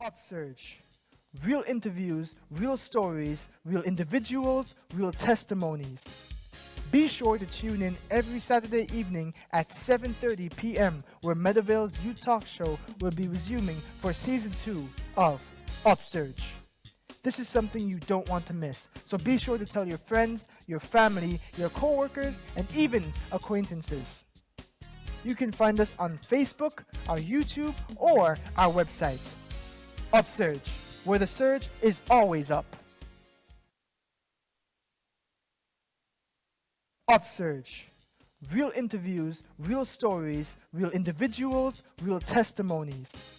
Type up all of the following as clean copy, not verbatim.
UpSurge. Real interviews, real stories, real individuals, real testimonies. Be sure to tune in every Saturday evening at 7:30 p.m. where Meadowvale's Youth Talk Show will be resuming for Season 2 of UpSurge. This is something you don't want to miss, so be sure to tell your friends, your family, your co-workers, and even acquaintances. You can find us on Facebook, our YouTube, or our website. UpSurge, where the surge is always up. UpSurge. Real interviews, real stories, real individuals, real testimonies.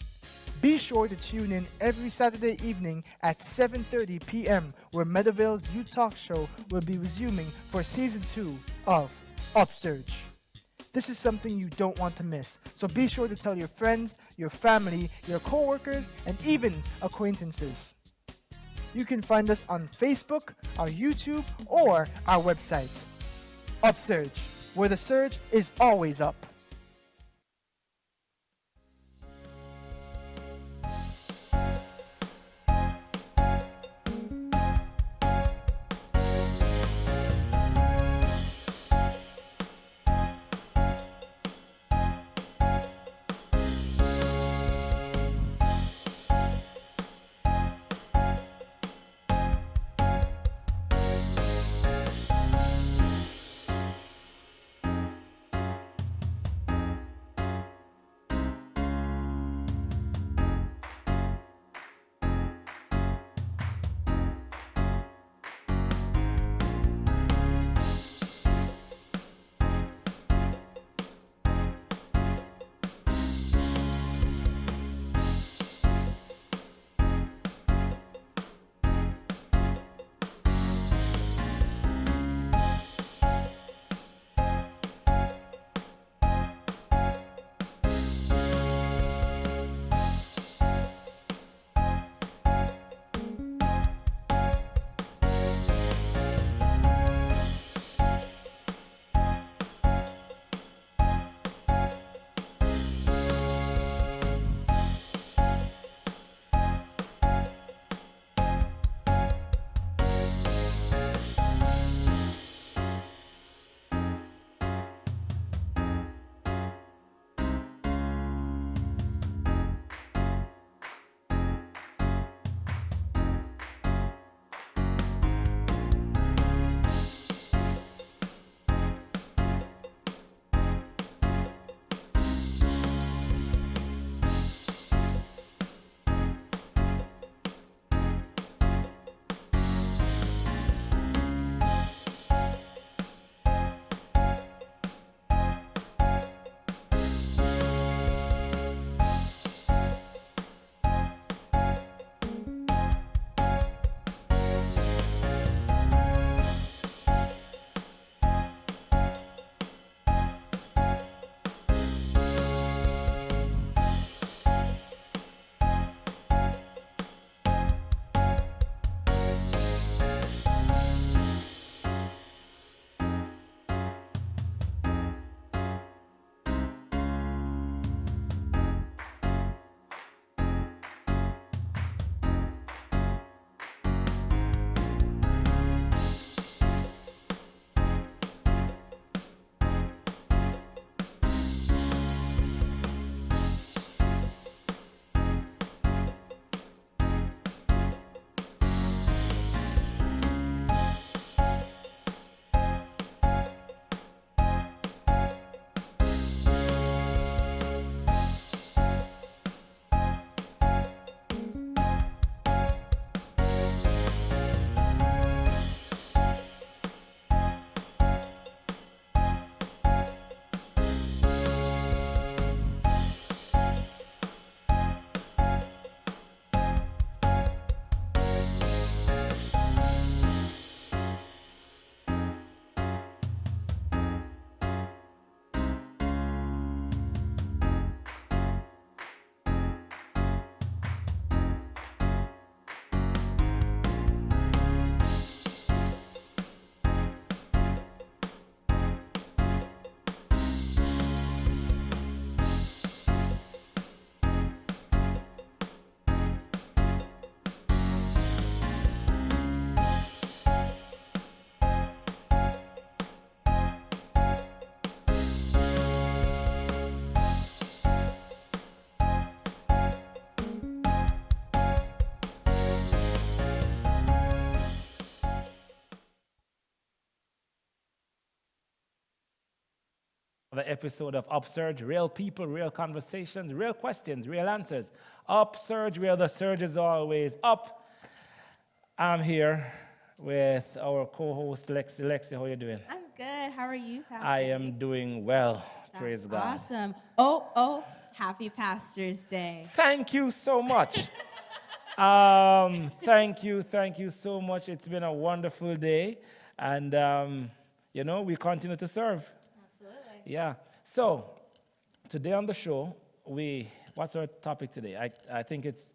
Be sure to tune in every Saturday evening at 7:30 p.m. where Meadowvale's Youth Talk Show will be resuming for Season 2 of UpSurge. This is something you don't want to miss, so be sure to tell your friends, your family, your co-workers, and even acquaintances. You can find us on Facebook, our YouTube, or our website. UpSurge, where the surge is always up. The episode of UpSurge, real people, real conversations, real questions, real answers. UpSurge, where the surge is always up. I'm here with our co-host Lexi. Lexi, how are you doing? I'm good. How are you, Pastor? I am doing well. That's Praise God. awesome. Oh, happy Pastor's Day. Thank you so much. Thank you so much. It's been a wonderful day, and we continue to serve. Absolutely. Yeah. So today on the show, what's our topic today? I think it's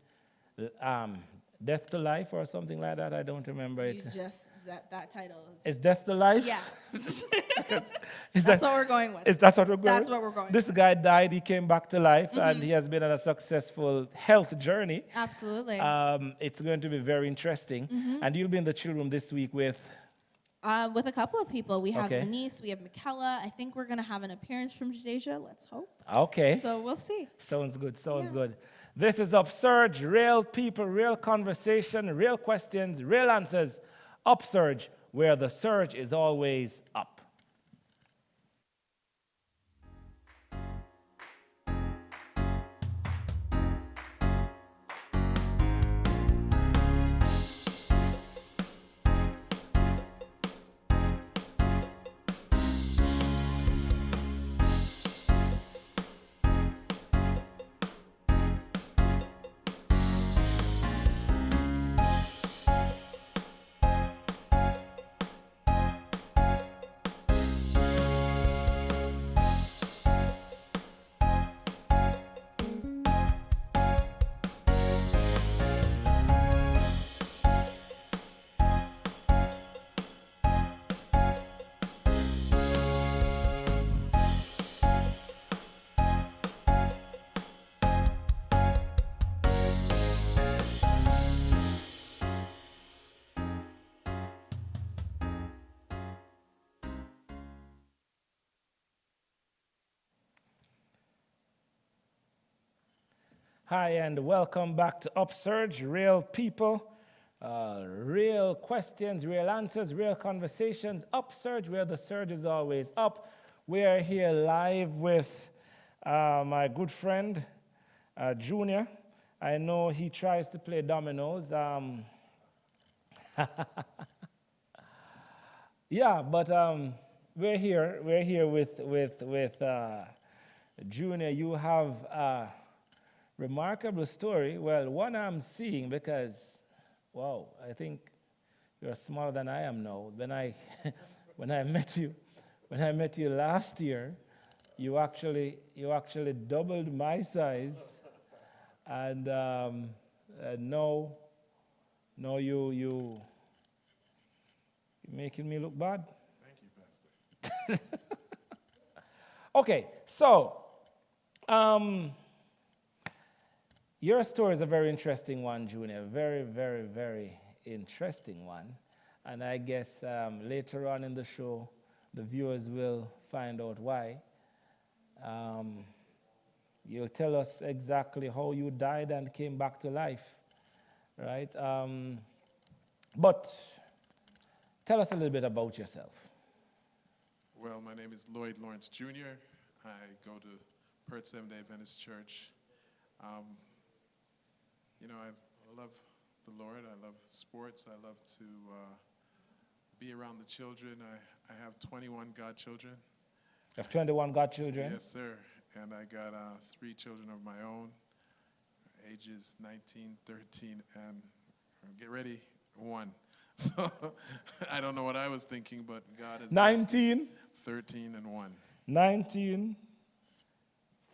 death to life or something like that. I don't remember You it. just, that title. Is death to life? Yeah. Is That's what we're going with. Is that what we're going? That's what we're going This with. guy died. He came back to life, and he has been on a successful health journey. Absolutely. It's going to be very interesting. And you'll be in the chill room this week with. With a couple of people. We have Okay. Denise, we have Michaela. I think we're going to have an appearance from Jadeja. Let's hope. Okay. So we'll see. Sounds good. Sounds Yeah. good. This is UpSurge, real people, real conversation, real questions, real answers. UpSurge, where the surge is always up. Hi, and welcome back to UpSurge, real people, real questions, real answers, real conversations. UpSurge, where the surge is always up. We are here live with my good friend, Junior. I know he tries to play dominoes. Yeah, but we're here with Junior. You have remarkable story. Well, one I'm seeing because, wow, I think you're smaller than I am now. When I met you last year, you actually doubled my size, and now you're making me look bad. Thank you, Pastor. Okay, so. Your story is a very interesting one, Junior. Very, very, very interesting one. And I guess later on in the show, the viewers will find out why. You'll tell us exactly how you died and came back to life, right? But tell us a little bit about yourself. Well, my name is Lloyd Lawrence Jr. I go to Perth Seventh-day Adventist Church. I love the Lord. I love sports. I love to be around the children. I have 21 godchildren. You have 21 godchildren? Yes, sir. And I got 3 children of my own, ages 19, 13, and get ready, 1. So I don't know what I was thinking, but God has 19, 13 and 1. 19,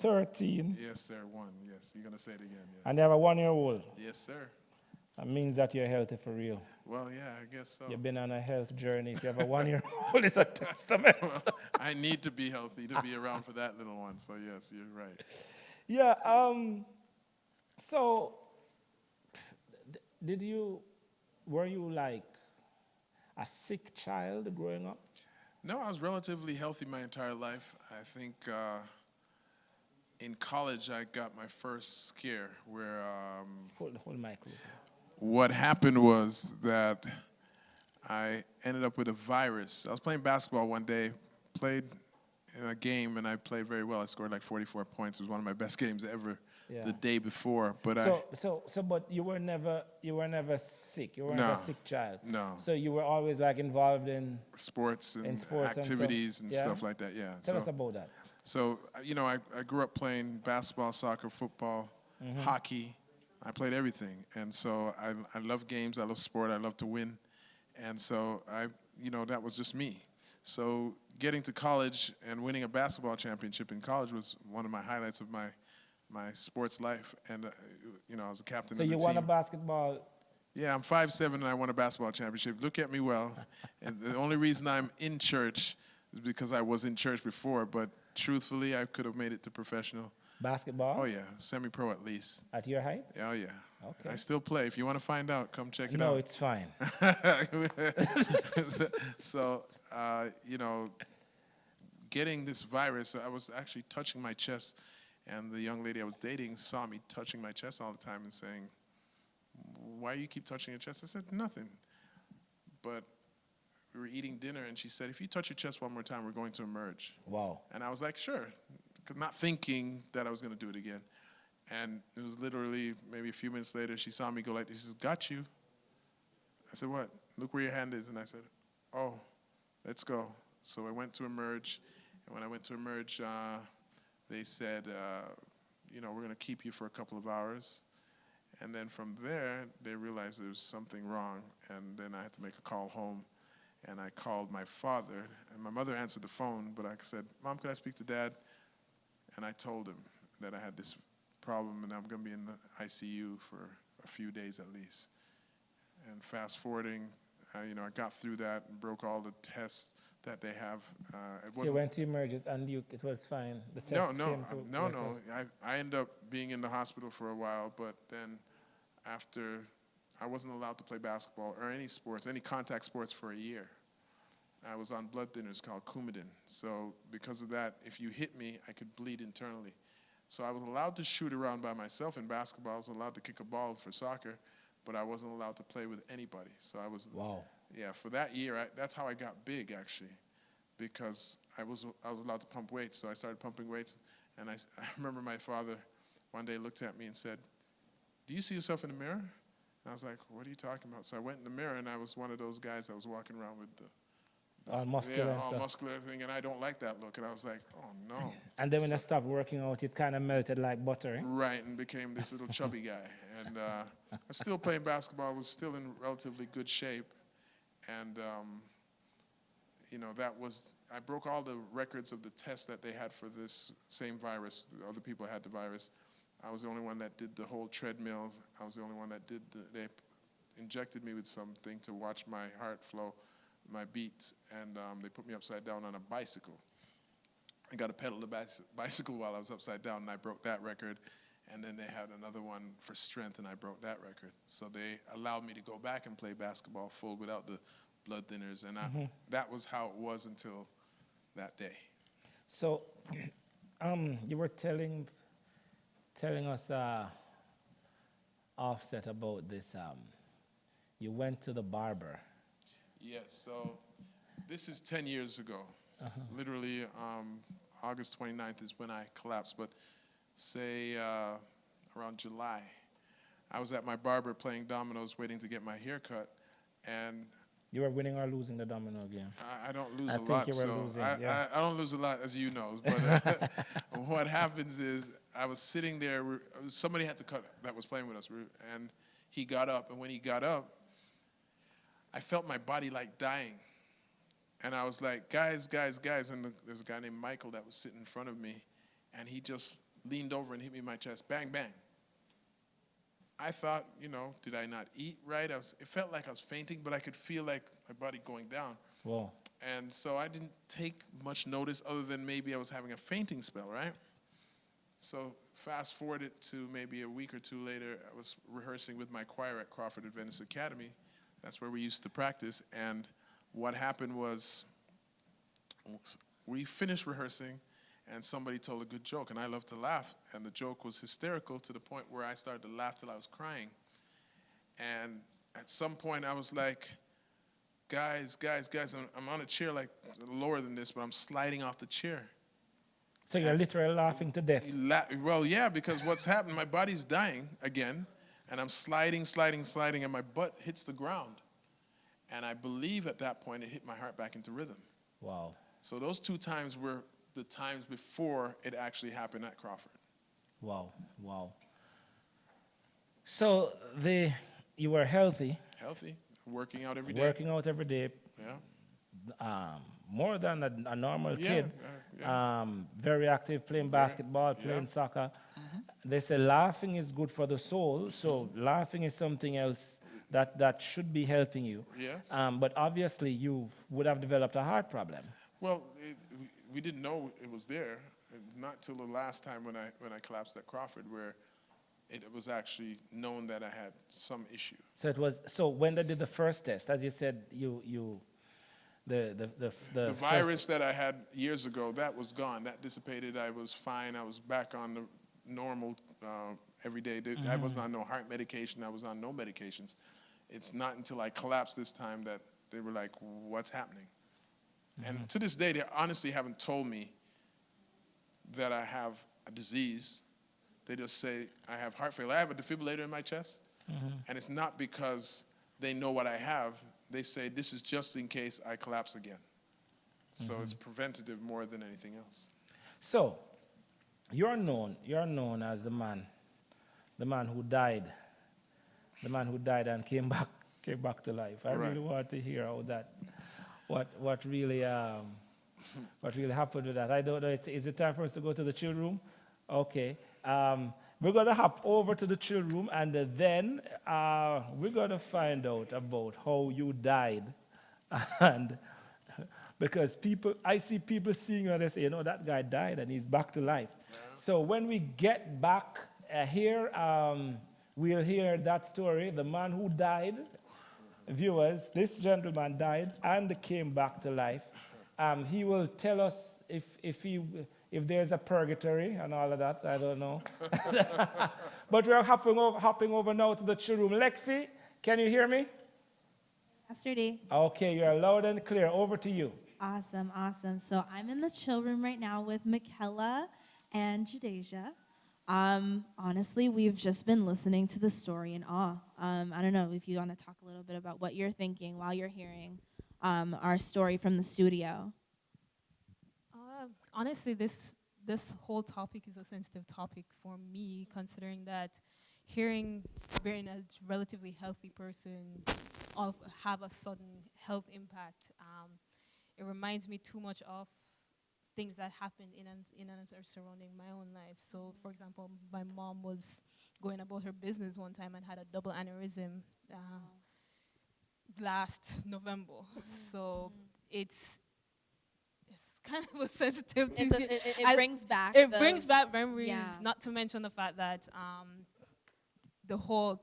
13. Yes, sir, 1. Yes, you're going to say it again. Yes. And you have a 1-year-old. Yes, sir. That means that you're healthy for real. Well, yeah, I guess so. You've been on a health journey. If you have a 1-year-old, it's a testament. I need to be healthy to be around for that little one. So, yes, you're right. Yeah, so were you like a sick child growing up? No, I was relatively healthy my entire life. I think in college I got my first scare where Hold mic. what happened was that I ended up with a virus. I was playing basketball one day, played in a game, and I played very well. I scored like 44 points. It was one of my best games ever Yeah. the day before. But But you were never sick. You weren't No, a sick child. no. So you were always like involved in Sports and sports activities and and stuff. stuff like that, yeah. Tell us about that. So, I grew up playing basketball, soccer, football, hockey. I played everything. And so I love games. I love sport. I love to win. And so that was just me. So getting to college and winning a basketball championship in college was one of my highlights of my sports life. And, I was a captain of the team. So you won a basketball? Yeah, I'm 5'7", and I won a basketball championship. Look at me well. And the only reason I'm in church is because I was in church before. But truthfully, I could have made it to professional. Basketball? Oh, yeah. Semi-pro at least. At your height? Oh, yeah. Okay. I still play. If you want to find out, come check it out. No, it's fine. So, getting this virus, I was actually touching my chest, and the young lady I was dating saw me touching my chest all the time and saying, "Why do you keep touching your chest?" I said, "Nothing." But we were eating dinner, and she said, "If you touch your chest one more time, we're going to emerge." Wow. And I was like, "Sure," not thinking that I was going to do it again. And it was literally maybe a few minutes later, she saw me go like this. She says, "Got you." I said, "What?" "Look where your hand is." And I said, "Oh, let's go." So I went to emerge. And when I went to emerge, they said, we're going to keep you for a couple of hours. And then from there, they realized there was something wrong. And then I had to make a call home. And I called my father. And my mother answered the phone. But I said, "Mom, could I speak to Dad?" And I told him that I had this problem and I'm going to be in the ICU for a few days at least. And fast forwarding, I got through that and broke all the tests that they have. So you went to emerge and it was fine? The test No. I ended up being in the hospital for a while, but then after, I wasn't allowed to play basketball or any sports, any contact sports for a year. I was on blood thinners called Coumadin. So because of that, if you hit me, I could bleed internally. So I was allowed to shoot around by myself in basketball. I was allowed to kick a ball for soccer, but I wasn't allowed to play with anybody. So I was, wow. Yeah, for that year, that's how I got big, actually, because I was allowed to pump weights. So I started pumping weights, and I remember my father one day looked at me and said, "Do you see yourself in the mirror?" And I was like, "What are you talking about?" So I went in the mirror, and I was one of those guys that was walking around with the all muscular and stuff. Muscular thing, and I don't like that look. And I was like, "Oh, no." And then when I stopped working out, it kind of melted like butter, eh? Right, and became this little chubby guy. And I was still playing basketball, was still in relatively good shape. And, I broke all the records of the tests that they had for this same virus. The other people had the virus. I was the only one that did the whole treadmill. I was the only one that they injected me with something to watch my heart flow, my beats, and they put me upside down on a bicycle. I got to pedal the bicycle while I was upside down, and I broke that record. And then they had another one for strength, and I broke that record. So they allowed me to go back and play basketball full without the blood thinners, and that was how it was until that day. So you were telling us, Offset, about this. You went to the barber. Yes, so this is 10 years ago. Literally, August 29th is when I collapsed, but say around July, I was at my barber playing dominoes, waiting to get my hair cut, and you were winning or losing the domino game? I don't lose a lot, I don't lose a lot, as you know. But what happens is, I was sitting there. Somebody had to cut that was playing with us, and he got up. And when he got up, I felt my body like dying, and I was like, "Guys, guys, guys!" And there was a guy named Michael that was sitting in front of me, and he just leaned over and hit me in my chest, bang, bang. I thought, did I not eat right? It felt like I was fainting, but I could feel like my body going down. Wow. And so I didn't take much notice other than maybe I was having a fainting spell, right? So fast forward it to maybe a week or two later, I was rehearsing with my choir at Crawford Adventist Academy. That's where we used to practice. And what happened was we finished rehearsing, and somebody told a good joke, and I love to laugh. And the joke was hysterical to the point where I started to laugh till I was crying. And at some point, I was like, guys, I'm on a chair like lower than this, but I'm sliding off the chair. So you're literally laughing to death. Well, yeah, because what's happened, my body's dying again, and I'm sliding, and my butt hits the ground. And I believe at that point it hit my heart back into rhythm. Wow. So those 2 times were the times before it actually happened at Crawford. Wow. Wow. So you were healthy. Healthy, working out every day. Working out every day. Yeah. More than a normal kid. Yeah. Very active, playing basketball, playing soccer. They say laughing is good for the soul, so laughing is something else that should be helping you. Yes. But obviously you would have developed a heart problem. Well, we didn't know it was there. Not till the last time when I collapsed at Crawford, where it was actually known that I had some issue. So when they did the first test, as you said, the virus that I had years ago, that was gone. That dissipated. I was fine. I was back on the normal every day. I was on no heart medication. I was on no medications. It's not until I collapsed this time that they were like, what's happening? And to this day, they honestly haven't told me that I have a disease. They just say I have heart failure. I have a defibrillator in my chest, and it's not because they know what I have. They say this is just in case I collapse again. So it's preventative more than anything else. So you're known as the man who died and came back to life. I really want to hear how that, what really happened with that. I don't know. Is it time for us to go to the chill room? Okay. We're going to hop over to the chill room, and then we're going to find out about how you died. And because I see people seeing you and they say, that guy died and he's back to life. Yeah. So when we get back here, we'll hear that story. The man who died, viewers, this gentleman died and came back to life. He will tell us if there's a purgatory and all of that, I don't know. But we're hopping over now to the chill room. Lexi, can you hear me? Pastor D. Okay, you're loud and clear. Over to you. Awesome. So I'm in the chill room right now with Michaela and Jadeja. Honestly, we've just been listening to the story in awe. I don't know if you want to talk a little bit about what you're thinking while you're hearing our story from the studio. Honestly, this whole topic is a sensitive topic for me, considering that being a relatively healthy person have a sudden health impact. It reminds me too much of things that happened in and surrounding my own life. So, for example, my mom was going about her business one time and had a double aneurysm last November. So it's kind of a sensitive thing. It brings back memories. Yeah. Not to mention the fact that the whole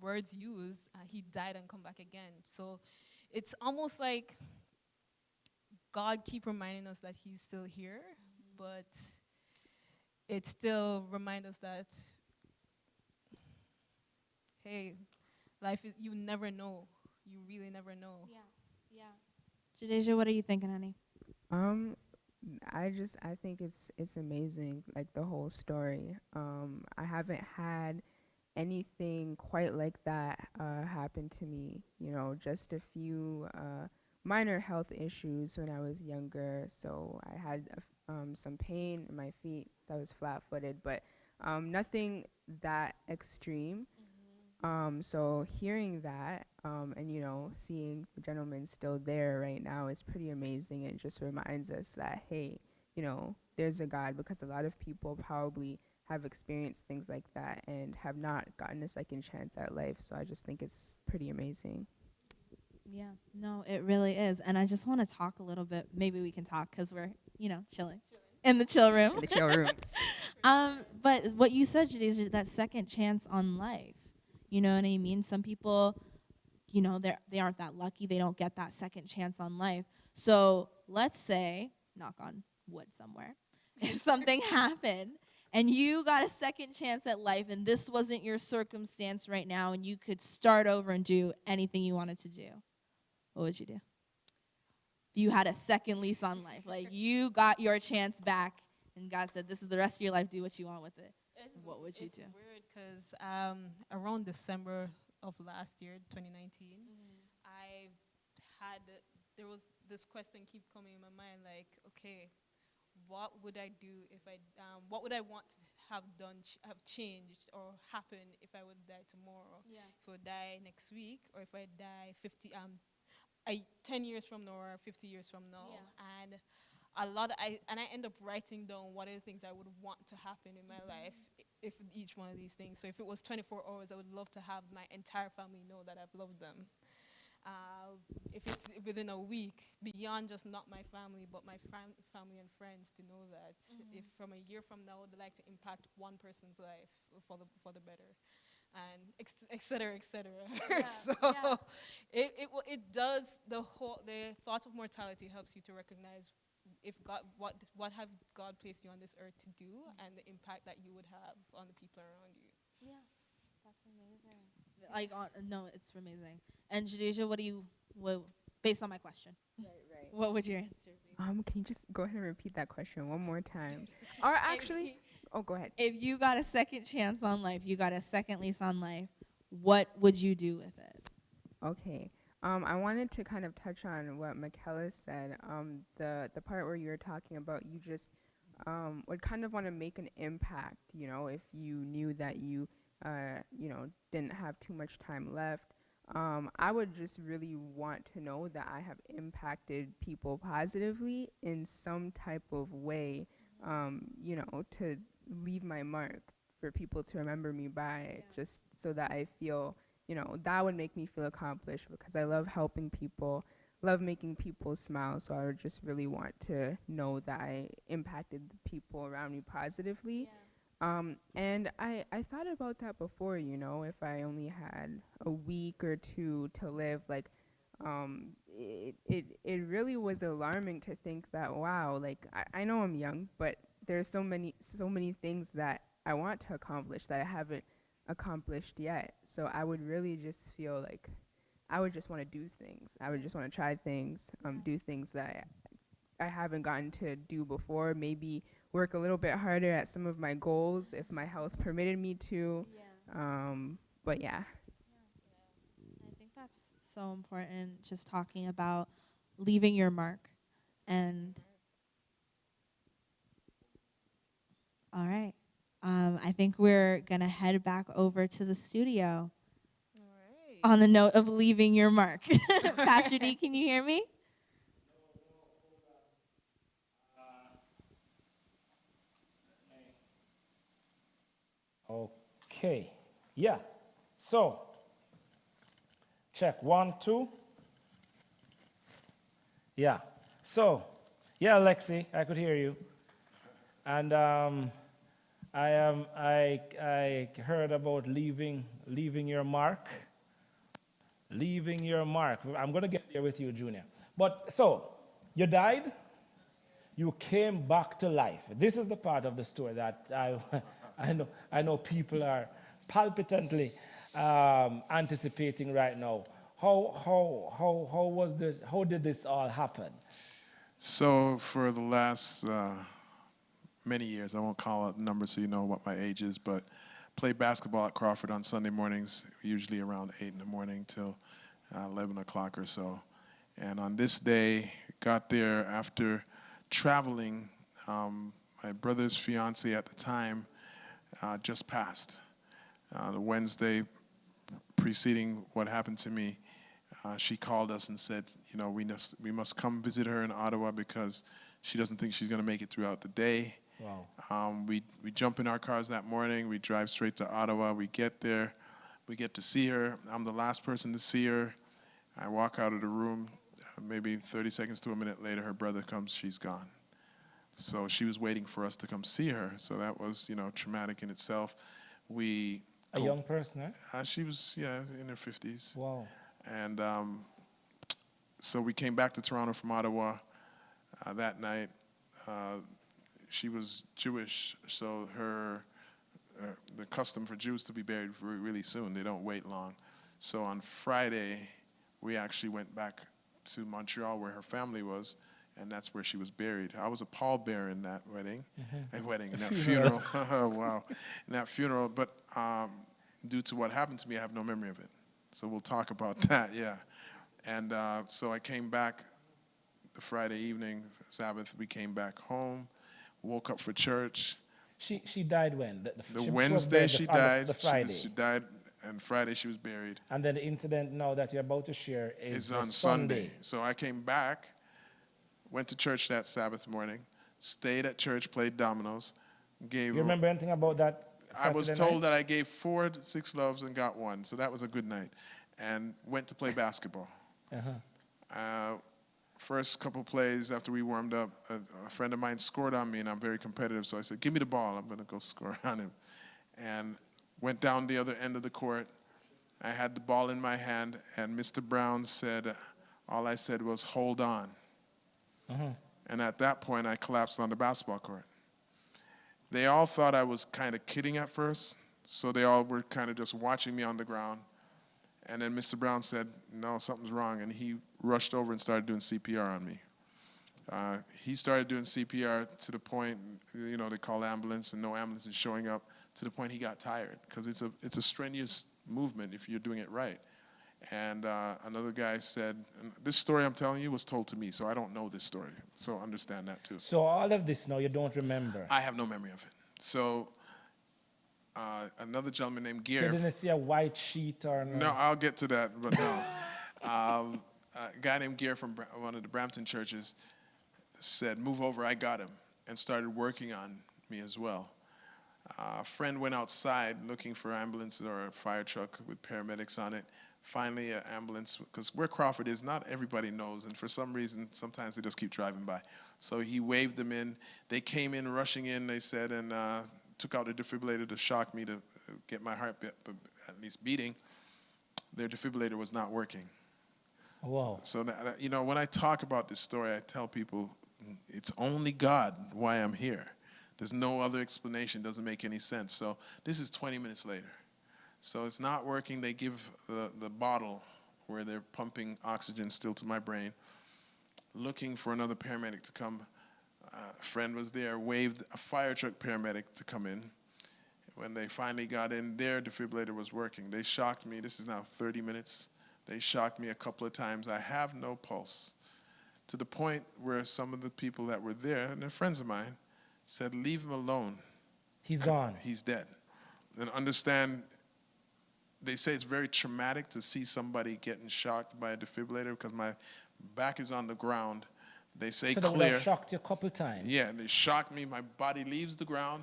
words used, he died and come back again. So it's almost like God keep reminding us that he's still here, but it still reminds us that, hey, life is, you never know. You really never know. Yeah. Jadeja, what are you thinking, honey? I think it's amazing, like the whole story. I haven't had anything quite like that happen to me. Just a few minor health issues when I was younger. So I had some pain in my feet, so I was flat-footed, but nothing that extreme. So hearing that and seeing the gentleman still there right now is pretty amazing. It just reminds us that, hey, there's a God, because a lot of people probably have experienced things like that and have not gotten a second chance at life. So I just think it's pretty amazing. Yeah, no, it really is. And I just want to talk a little bit. Maybe we can talk because we're, chilling in the chill room. In the chill room. But what you said, Jadeja, that second chance on life, you know what I mean? Some people, they aren't that lucky. They don't get that second chance on life. So let's say, knock on wood somewhere, if something happened and you got a second chance at life and this wasn't your circumstance right now and you could start over and do anything you wanted to do, what would you do? If you had a second lease on life, like you got your chance back and God said, this is the rest of your life, do what you want with it, what would you do? It's weird because around December of last year, 2019, I had, there was this question keep coming in my mind, like, okay, what would I do if what would I want to have done, have changed or happen if I would die tomorrow? Yeah. If I would die next week, or if I die 10 years from now or 50 years from now. Yeah. And I end up writing down what are the things I would want to happen in my life if each one of these things. So if it was 24 hours, I would love to have my entire family know that I've loved them. If it's within a week, beyond just not my family, but my family and friends to know that if from a year from now, I'd like to impact one person's life for the better, and et cetera, et cetera. Yeah. So it does, the thought of mortality helps you to recognize if what have God placed you on this earth to do, and the impact that you would have on the people around you. Yeah, that's amazing. Like, no, it's amazing. And Jadeja, based on my question, Right. what would your answer be? Can you just go ahead and repeat that question one more time? Or actually, go ahead. If you got a second chance on life, you got a second lease on life, what would you do with it? Okay. I wanted to kind of touch on what Michaela said. The part where you were talking about you just would kind of want to make an impact, if you knew that you didn't have too much time left. I would just really want to know that I have impacted people positively in some type of way, to leave my mark for people to remember me by, just so that I feel, that would make me feel accomplished, because I love helping people, love making people smile. So I would just really want to know that I impacted the people around me positively. Yeah. And I thought about that before, if I only had a week or two to live, like, it really was alarming to think that, wow, like, I know I'm young, but there's so many things that I want to accomplish that I haven't accomplished yet. So I would really just feel like I would just want to do things. I would just want to try things, do things that I haven't gotten to do before, maybe work a little bit harder at some of my goals if my health permitted me to. But yeah. I think that's so important, just talking about leaving your mark. And all right. I think we're going to head back over to the studio on the note of leaving your mark. Pastor D, can you hear me? Okay. Yeah. So, check 1, 2. Yeah. So, yeah, Lexi, I could hear you. And I heard about leaving your mark. Leaving your mark. I'm going to get there with you, Junior. But so, you died. You came back to life. This is the part of the story that I know people are palpitantly anticipating right now. How did this all happen? So for the last many years, I won't call out numbers so you know what my age is, but played basketball at Crawford on Sunday mornings, usually around 8 in the morning till 11 o'clock or so. And on this day, got there after traveling. My brother's fiance at the time just passed. The Wednesday preceding what happened to me, she called us and said, we must come visit her in Ottawa because she doesn't think she's going to make it throughout the day. Wow. We jump in our cars that morning. We drive straight to Ottawa. We get there. We get to see her. I'm the last person to see her. I walk out of the room. Maybe 30 seconds to a minute later, her brother comes. She's gone. So she was waiting for us to come see her. So that was, traumatic in itself. A young person, eh? She was, in her 50s. Wow. And so we came back to Toronto from Ottawa that night. She was Jewish, so the custom for Jews to be buried really soon. They don't wait long. So on Friday, we actually went back to Montreal where her family was, and that's where she was buried. I was a pallbearer in that wedding, in that funeral. funeral. Wow, in that funeral. But due to what happened to me, I have no memory of it. So we'll talk about that, yeah. And so I came back the Friday evening, Sabbath. We came back home, woke up for church. She died when? The she Wednesday was she on died. The Friday. She died, and Friday she was buried. And then the incident now that you're about to share is on Sunday. So I came back, went to church that Sabbath morning, stayed at church, played dominoes, gave. You remember anything about that Saturday I was told night? that I gave 4 6 loaves and got 1, so that was a good night. And went to play basketball. First couple plays after we warmed up, a friend of mine scored on me, and I'm very competitive, so I said, give me the ball, I'm going to go score on him. And went down the other end of the court. I had the ball in my hand, and Mr. Brown said, all I said was, hold on. And at that point, I collapsed on the basketball court. They all thought I was kind of kidding at first, so they all were kind of just watching me on the ground. And then Mr. Brown said, no, something's wrong, and he rushed over and started doing CPR on me. He started doing CPR to the point, they call ambulance, and no ambulance is showing up, to the point he got tired, because it's a strenuous movement if you're doing it right. And another guy said, and this story I'm telling you was told to me, so I don't know this story, so understand that too. So all of this now you don't remember? I have no memory of it. So another gentleman named So you Gear. didn't see a white sheet or no? No, I'll get to that, but no. A guy named Gear from one of the Brampton churches said, move over, I got him, and started working on me as well. A friend went outside looking for ambulances or a fire truck with paramedics on it. Finally, an ambulance, because where Crawford is, not everybody knows, and for some reason, sometimes they just keep driving by. So he waved them in. They came in, rushing in, they said, and took out the defibrillator to shock me to get my heart at least beating. Their defibrillator was not working. Wow. So, when I talk about this story, I tell people it's only God why I'm here. There's no other explanation. Doesn't make any sense. So this is 20 minutes later. So it's not working. They give the bottle where they're pumping oxygen still to my brain, looking for another paramedic to come. A friend was there, waved a fire truck paramedic to come in. When they finally got in, their defibrillator was working. They shocked me. This is now 30 minutes. They shocked me a couple of times. I have no pulse. To the point where some of the people that were there, and they're friends of mine, said, leave him alone. He's gone. He's dead. And understand, they say it's very traumatic to see somebody getting shocked by a defibrillator because my back is on the ground. They say so they would clear. have shocked you a couple times. Yeah, they shocked me. My body leaves the ground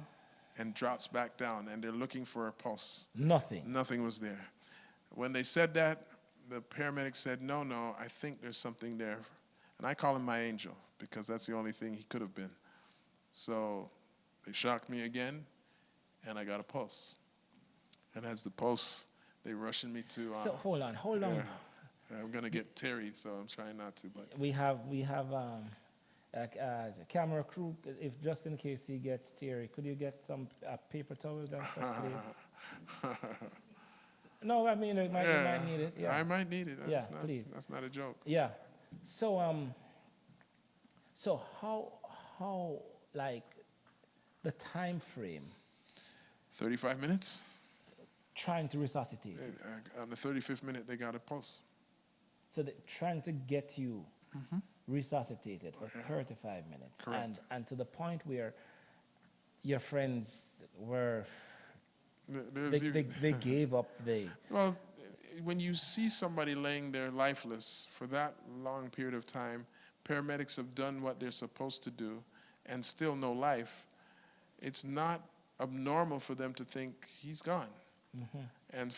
and drops back down, and they're looking for a pulse. Nothing. Nothing was there. When they said that, the paramedic said, no, I think there's something there. And I call him my angel because that's the only thing he could have been. So they shocked me again, and I got a pulse. And as the pulse, they rushing me to... so hold on. I'm going to get teary, so I'm trying not to. But We have a camera crew, if just in case he gets teary, could you get some paper towels and stuff, please? No, I mean, you might need it. Yeah. I might need it. Yeah, please. That's not a joke. Yeah. So how like the time frame 35 minutes. trying to resuscitate? On the 35th minute, they got a pulse. So they're trying to get you resuscitated for 35 minutes. Correct. And to the point where your friends were, they gave up. Well, when you see somebody laying there lifeless for that long period of time, paramedics have done what they're supposed to do, and still no life, it's not abnormal for them to think he's gone. And,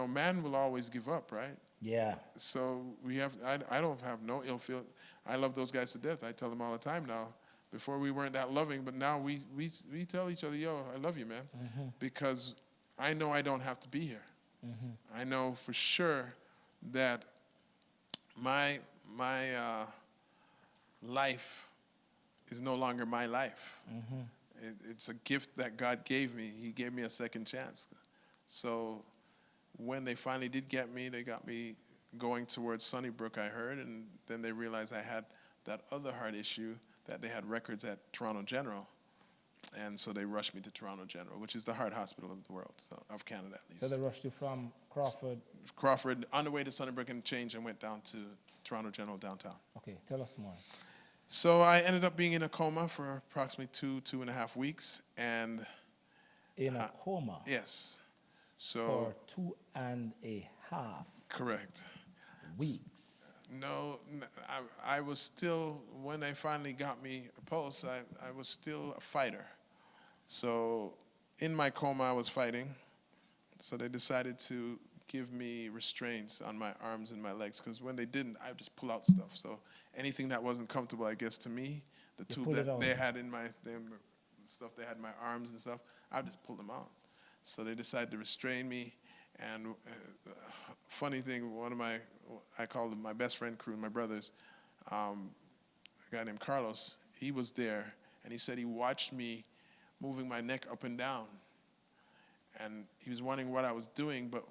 man will always give up, right? Yeah. So I don't have no ill feel. I love those guys to death. I tell them all the time now. Before we weren't that loving, but now we tell each other, yo, I love you, man. Because I know I don't have to be here. I know for sure that my life is no longer my life. It's a gift that God gave me. He gave me a second chance. So when they finally did get me, they got me going towards Sunnybrook, I heard, and then they realized I had that other heart issue that they had records at Toronto General. And so they rushed me to Toronto General, which is the heart hospital of the world, so, of Canada at least. So they rushed you from Crawford. Crawford, on the way to Sunnybrook, and changed and went down to Toronto General downtown. Okay, tell us more. So I ended up being in a coma for approximately 2.5 weeks. And in a coma? Yes. So for 2.5 correct. weeks. No, I was still, when they finally got me a pulse, I was still a fighter. So in my coma, I was fighting. So they decided to give me restraints on my arms and my legs, because when they didn't, I would just pull out stuff. So anything that wasn't comfortable, I guess, to me, the tube that they had in my stuff, they had in my arms and stuff, I would just pull them out. So they decided to restrain me. And funny thing, I called him my best friend crew, my brothers, a guy named Carlos, he was there, and he said he watched me moving my neck up and down. And he was wondering what I was doing, but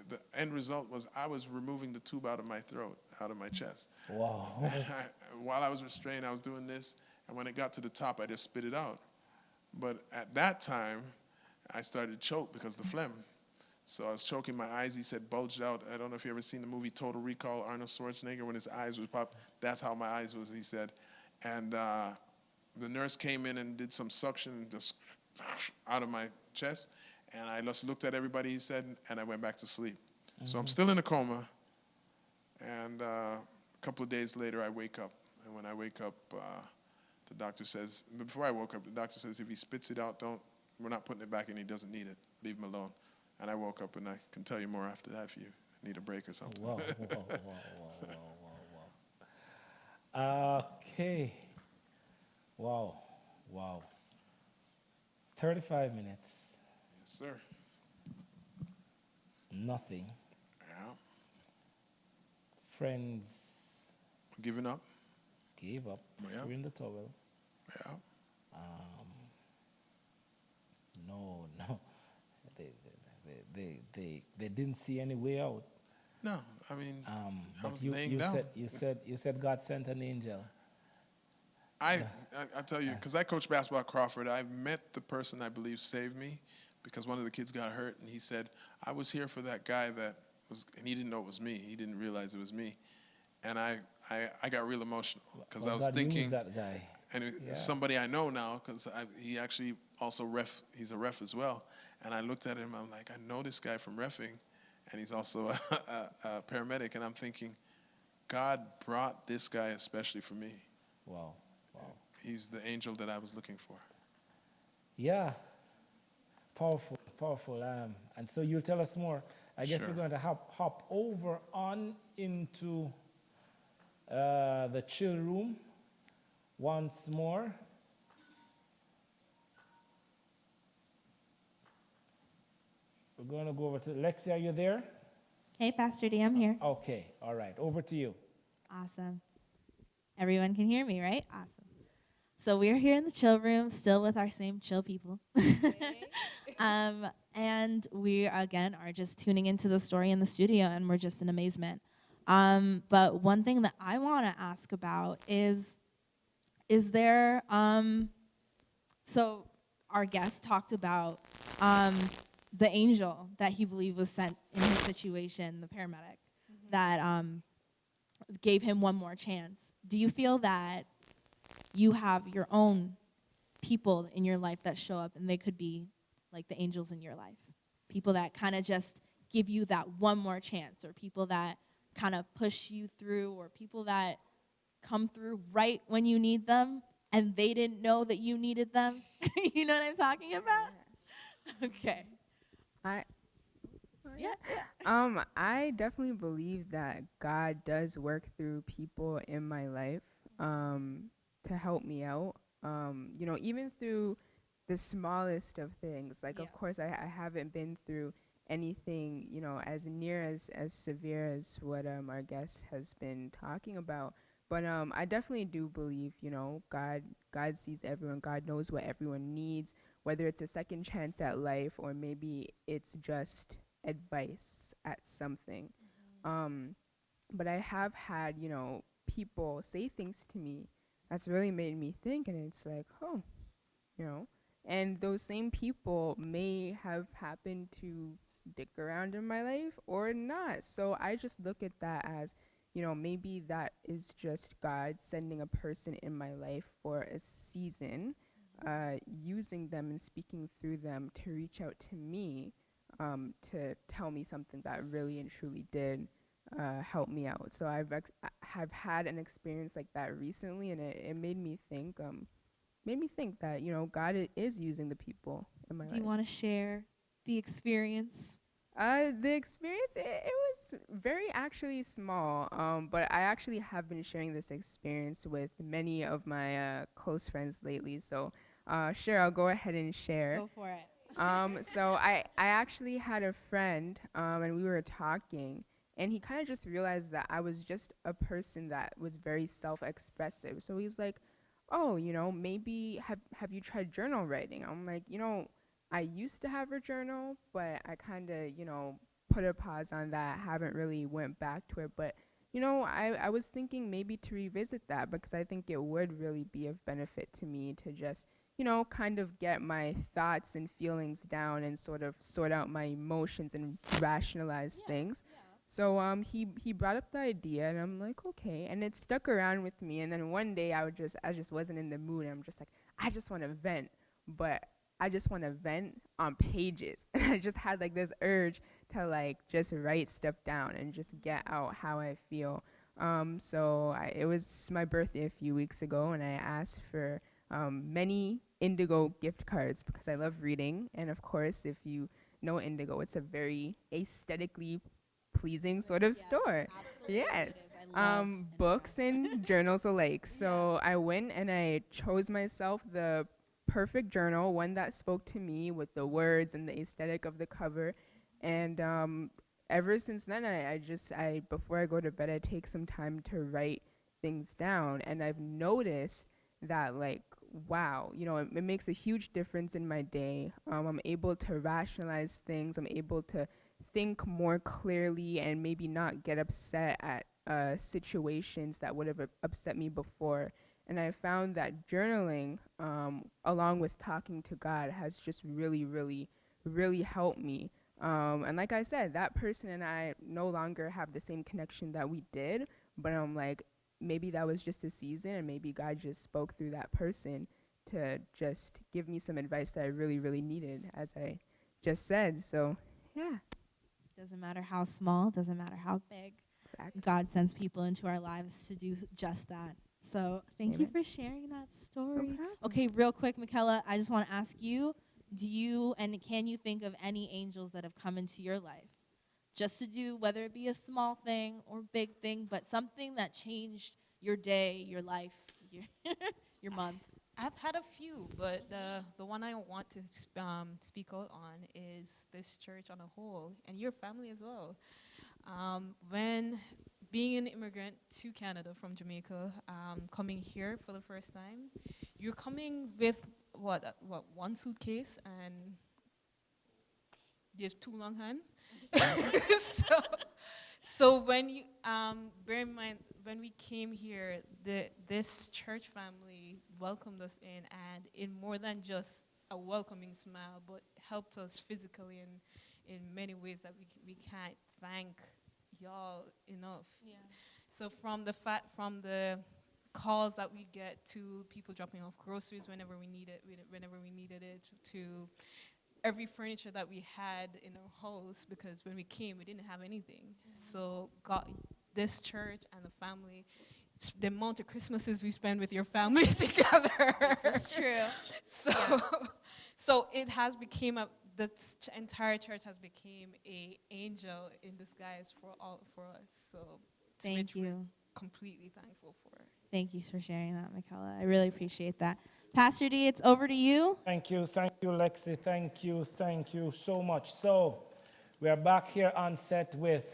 the end result was I was removing the tube out of my throat, out of my chest. Wow. While I was restrained, I was doing this, and when it got to the top, I just spit it out. But at that time, I started to choke because of the phlegm. So I was choking, my eyes, he said, bulged out. I don't know if you ever seen the movie Total Recall, Arnold Schwarzenegger, when his eyes would pop. That's how my eyes was, he said. And the nurse came in and did some suction just out of my chest. And I just looked at everybody, he said, and I went back to sleep. Mm-hmm. So I'm still in a coma. And a couple of days later, I wake up. And when I wake up, the doctor says, before I woke up, the doctor says, if he spits it out, we're not putting it back in, he doesn't need it. Leave him alone. And I woke up, and I can tell you more after that if you need a break or something. Wow. Okay. Wow. 35 minutes. Yes, sir. Nothing. Yeah. Friends. Giving up. Gave up. Yeah. Threw in the towel. Yeah. No. They didn't see any way out. No, I mean, but you said God sent an angel. I tell you, because I coach basketball at Crawford, I met the person I believe saved me, because one of the kids got hurt, and he said, I was here for that guy that was, and he didn't know it was me. He didn't realize it was me. And I got real emotional, because I was thinking, that guy. And it's somebody I know now, because he actually also he's a ref as well. And I looked at him, I'm like, I know this guy from reffing, and he's also a paramedic. And I'm thinking, God brought this guy especially for me. Wow. He's the angel that I was looking for. Yeah. Powerful. And so you'll tell us more. I guess we're going to hop over on into the chill room once more. We're going to go over to Lexi. Are you there? Hey, Pastor D, I'm here. Okay, all right. Over to you. Awesome. Everyone can hear me, right? Awesome. So we're here in the chill room, still with our same chill people. And we, again, are just tuning into the story in the studio, and we're just in amazement. But one thing that I want to ask about is there, so our guest talked about the angel that he believed was sent in his situation, the paramedic, that gave him one more chance. Do you feel that you have your own people in your life that show up, and they could be like the angels in your life? People that kind of just give you that one more chance, or people that kind of push you through, or people that come through right when you need them, and they didn't know that you needed them? You know what I'm talking about? Okay. I definitely believe that God does work through people in my life to help me out. Even through the smallest of things. Like, of course, I haven't been through anything, as near as severe as what our guest has been talking about. But I definitely do believe, God sees everyone. God knows what everyone needs, whether it's a second chance at life or maybe it's just advice at something. But I have had, people say things to me that's really made me think, and it's like, oh, you know. And those same people may have happened to stick around in my life or not. So I just look at that as, maybe that is just God sending a person in my life for a season, using them and speaking through them to reach out to me, to tell me something that really and truly did help me out. So have had an experience like that recently, and it made me think that, God is using the people in my life. Do you want to share the experience? The experience, it was very actually small, but I actually have been sharing this experience with many of my close friends lately. So, sure, I'll go ahead and share. Go for it. So I actually had a friend, and we were talking, and he kind of just realized that I was just a person that was very self-expressive. So he's like, oh, maybe have you tried journal writing? I'm like, I used to have a journal, but I kind of, put a pause on that. Haven't really went back to it. But, I was thinking maybe to revisit that, because I think it would really be of benefit to me to just, kind of get my thoughts and feelings down and sort of sort out my emotions and rationalize things. Yeah. So he brought up the idea, and I'm like, okay, and it stuck around with me. And then one day I just wasn't in the mood. I'm just like, I just want to vent, but I just want to vent on pages. And I just had like this urge to like just write stuff down and just get out how I feel. So it was my birthday a few weeks ago, and I asked for many Indigo gift cards because I love reading. And of course, if you know Indigo, it's a very aesthetically pleasing sort of store. Absolutely. Yes. It is. I love Books and journals alike. So I went and I chose myself the perfect journal, one that spoke to me with the words and the aesthetic of the cover. And ever since then, I before I go to bed, I take some time to write things down. And I've noticed that, like, wow, it makes a huge difference in my day. I'm able to rationalize things. I'm able to think more clearly and maybe not get upset at situations that would have upset me before. And I found that journaling, along with talking to God, has just really, really, really helped me. And like I said, that person and I no longer have the same connection that we did, but I'm like, maybe that was just a season, and maybe God just spoke through that person to just give me some advice that I really, really needed, as I just said. So, yeah. Doesn't matter how small, doesn't matter how big. Exactly. God sends people into our lives to do just that. So thank you for sharing that story. No problem. Okay, real quick, Michaela, I just want to ask you, can you think of any angels that have come into your life? Just to do, whether it be a small thing or big thing, but something that changed your day, your life, your month. I've had a few, but the one I want to speak out on is this church on a whole, and your family as well. When being an immigrant to Canada from Jamaica, coming here for the first time, you're coming with one suitcase, and you have two long hands. So when you bear in mind, when we came here, this church family welcomed us and in more than just a welcoming smile, but helped us physically in many ways that we can't thank y'all enough. Yeah. So from the calls that we get to people dropping off groceries whenever we needed it, to every furniture that we had in our house, because when we came, we didn't have anything. So God, this church and the family, the amount of Christmases we spend with your family together. This is true. So it has became the entire church has became a angel in disguise for us. So thank you. We're completely thankful for. Thank you for sharing that, Michaela. I really appreciate that. Pastor D, it's over to you. Thank you, Lexi. Thank you so much. So we are back here on set with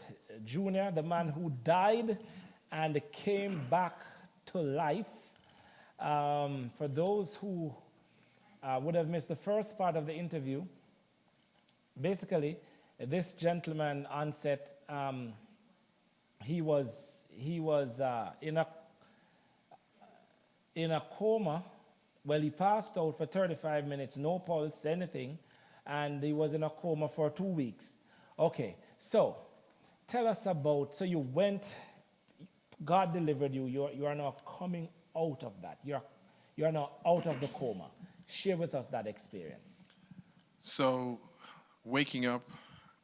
Junior, the man who died and came back to life. For those who would have missed the first part of the interview, basically, this gentleman on set, he was in a in a coma. Well, he passed out for 35 minutes, no pulse, anything, and he was in a coma for 2 weeks. Okay, so tell us about, so you went, God delivered you, you are now coming out of that. You are now out of the coma. Share with us that experience. So waking up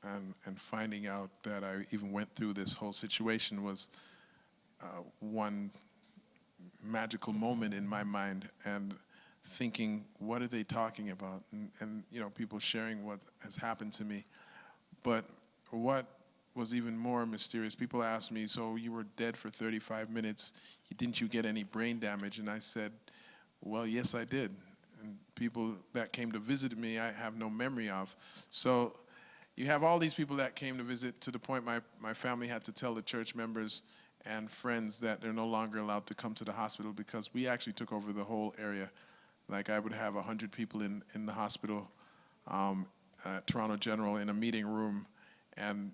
and finding out that I even went through this whole situation was one magical moment in my mind, and thinking, what are they talking about? And you know, people sharing what has happened to me. But what was even more mysterious, people asked me, so you were dead for 35 minutes, didn't you get any brain damage? And I said, well, yes, I did. And people that came to visit me, I have no memory of. So you have all these people that came to visit, to the point my family had to tell the church members and friends that they're no longer allowed to come to the hospital, because we actually took over the whole area. Like, I would have 100 people in the hospital, Toronto General, in a meeting room, and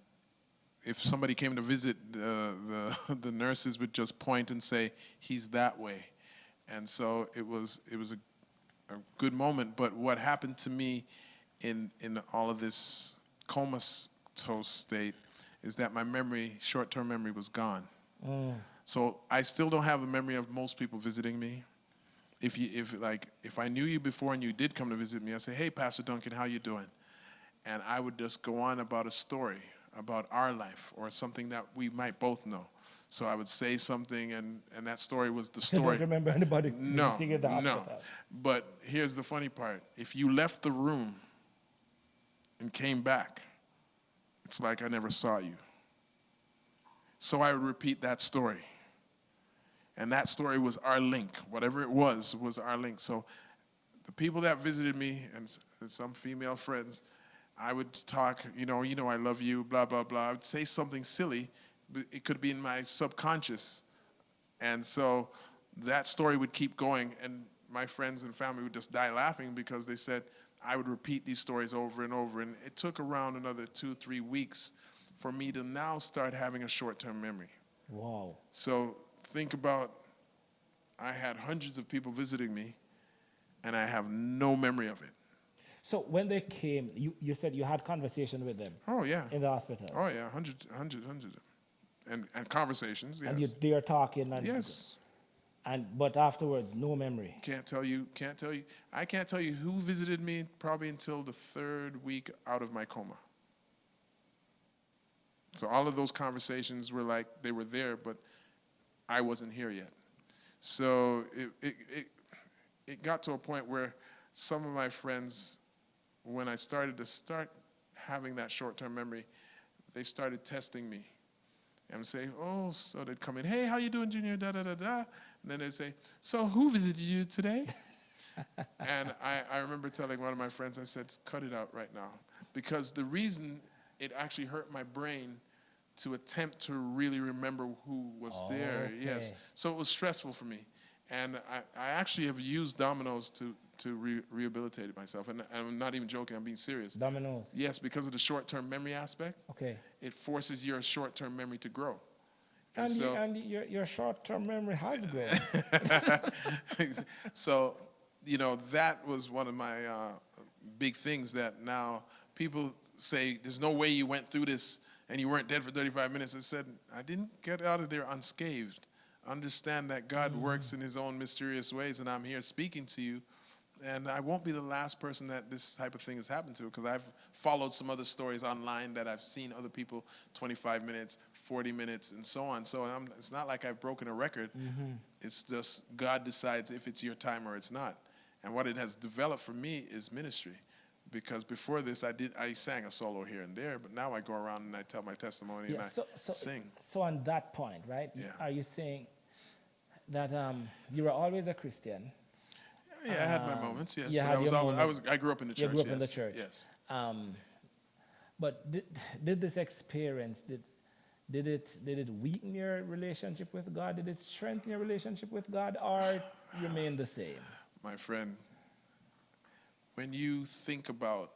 if somebody came to visit, the nurses would just point and say, he's that way. And so it was a good moment. But what happened to me in all of this comatose state is that my memory, short-term memory, was gone. So I still don't have the memory of most people visiting me. If I knew you before and you did come to visit me, I'd say, hey, Pastor Duncan, how you doing? And I would just go on about a story about our life or something that we might both know. So I would say something, and that story was the story. You don't remember anybody visiting at the hospital? No. But here's the funny part. If you left the room and came back, it's like I never saw you. So I would repeat that story. And that story was our link. Whatever it was our link. So the people that visited me, and some female friends, I would talk, you know, I love you, blah, blah, blah. I would say something silly, but it could be in my subconscious. And so that story would keep going, and my friends and family would just die laughing, because they said I would repeat these stories over and over. And it took around another 2-3 weeks for me to now start having a short-term memory. Wow. So think about, I had hundreds of people visiting me, and I have no memory of it. So when they came, you said you had conversation with them. Oh, yeah. In the hospital. Oh, yeah, hundreds. And conversations, yes. And they are talking. And yes. But afterwards, no memory. Can't tell you. I can't tell you who visited me probably until the 3rd week out of my coma. So all of those conversations were like, they were there, but I wasn't here yet. So it got to a point where some of my friends, when I started having that short-term memory, they started testing me. And say, oh, so they'd come in, hey, how you doing, Junior, da-da-da-da. And then they'd say, so who visited you today? And I remember telling one of my friends, I said, cut it out right now. Because the reason it actually hurt my brain to attempt to really remember who was there. Okay. Yes. So it was stressful for me. And I actually have used dominoes to rehabilitate myself. And I'm not even joking, I'm being serious. Dominoes? Yes, because of the short-term memory aspect. Okay. It forces your short-term memory to grow. And your short-term memory has grown. So, that was one of my big things, that now people say, there's no way you went through this and you weren't dead for 35 minutes. I said, I didn't get out of there unscathed. Understand that God works in his own mysterious ways, and I'm here speaking to you. And I won't be the last person that this type of thing has happened to, because I've followed some other stories online that I've seen other people 25 minutes, 40 minutes, and so on. So it's not like I've broken a record. Mm-hmm. It's just God decides if it's your time or it's not. And what it has developed for me is ministry. Because before this, I sang a solo here and there, but now I go around and I tell my testimony and I sing. So on that point, right, are you saying that you were always a Christian? Yeah, I had my moments, yes. But I grew up in the church. You grew up in the church. Yes. But did this experience, did it weaken your relationship with God? Did it strengthen your relationship with God, or remain the same? My friend, when you think about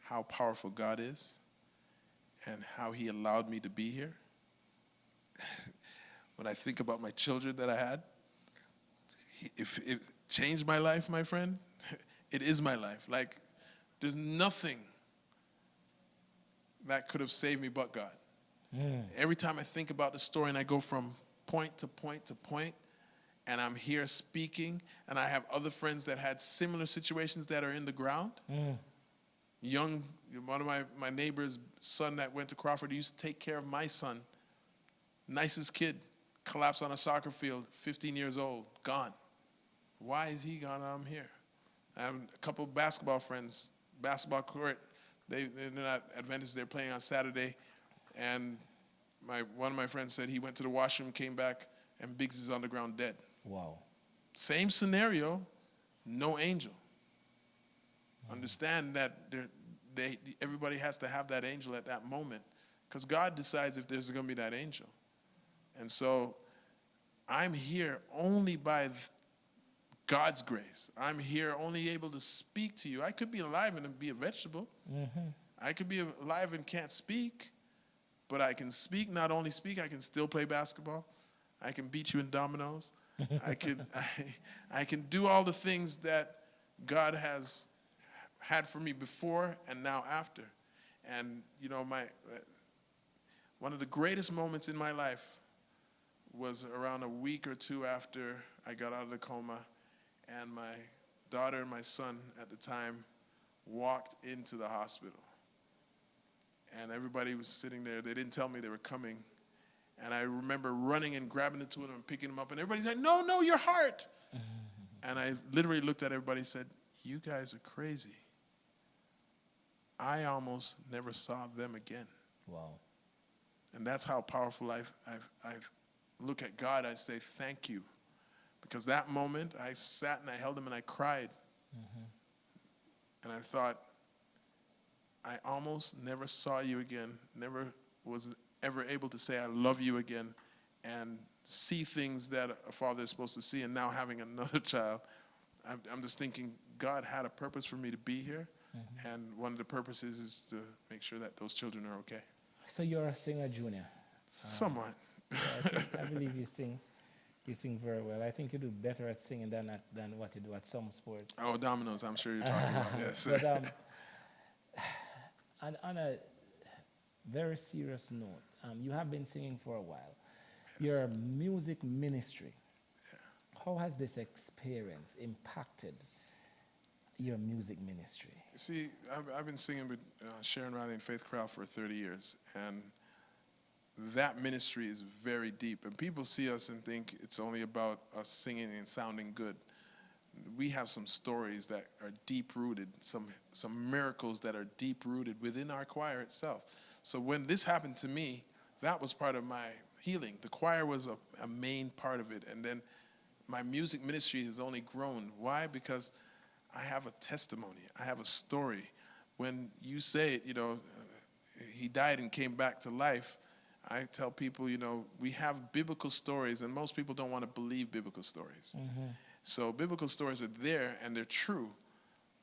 how powerful God is and how he allowed me to be here, when I think about my children that I had, if it changed my life, my friend, it is my life. Like, there's nothing that could have saved me but God. Every time I think about the story and I go from point to point to point, and I'm here speaking, and I have other friends that had similar situations that are in the ground. One of my neighbor's son that went to Crawford used to take care of my son. Nicest kid, collapsed on a soccer field, 15 years old, gone. Why is he gone? I'm here. I have a couple of basketball friends, basketball court. They're not Adventists, they're playing on Saturday. And one of my friends said he went to the washroom, came back, and Biggs is on the ground dead. Wow. Same scenario, no angel. Understand that everybody has to have that angel at that moment, because God decides if there's going to be that angel. And so I'm here only by God's grace. I'm here only able to speak to you. I could be alive and be a vegetable. I could be alive and can't speak, but I can speak. Not only speak, I can still play basketball. I can beat you in dominoes. I can do all the things that God has had for me before and now after. And, you know, one of the greatest moments in my life was around a week or two after I got out of the coma, and my daughter and my son at the time walked into the hospital. And everybody was sitting there. They didn't tell me they were coming. And I remember running and grabbing the two of them and picking them up. And everybody's like, no, your heart. And I literally looked at everybody and said, you guys are crazy. I almost never saw them again. Wow. And that's how powerful I look at God. I say, thank you. Because that moment, I sat and I held him and I cried. And I thought, I almost never saw you again, never was ever able to say I love you again and see things that a father is supposed to see. And now having another child, I'm just thinking God had a purpose for me to be here. And one of the purposes is to make sure that those children are okay. So you're a singer, Junior? Somewhat. Yeah, I believe you sing. You sing very well. I think you do better at singing than what you do at some sports. Oh, dominoes, I'm sure you're talking about. Yes. But on a very serious note, you have been singing for a while. Yes. Your music ministry, how has this experience impacted your music ministry? See, I've been singing with Sharon Riley and Faith Crowell for 30 years, and that ministry is very deep. And people see us and think it's only about us singing and sounding good. We have some stories that are deep-rooted, some miracles that are deep-rooted within our choir itself. So when this happened to me, that was part of my healing. The choir was a main part of it. And then my music ministry has only grown. Why? Because I have a testimony. I have a story. When you say it, you know, he died and came back to life, I tell people, you know, we have biblical stories, and most people don't want to believe biblical stories. So biblical stories are there, and they're true.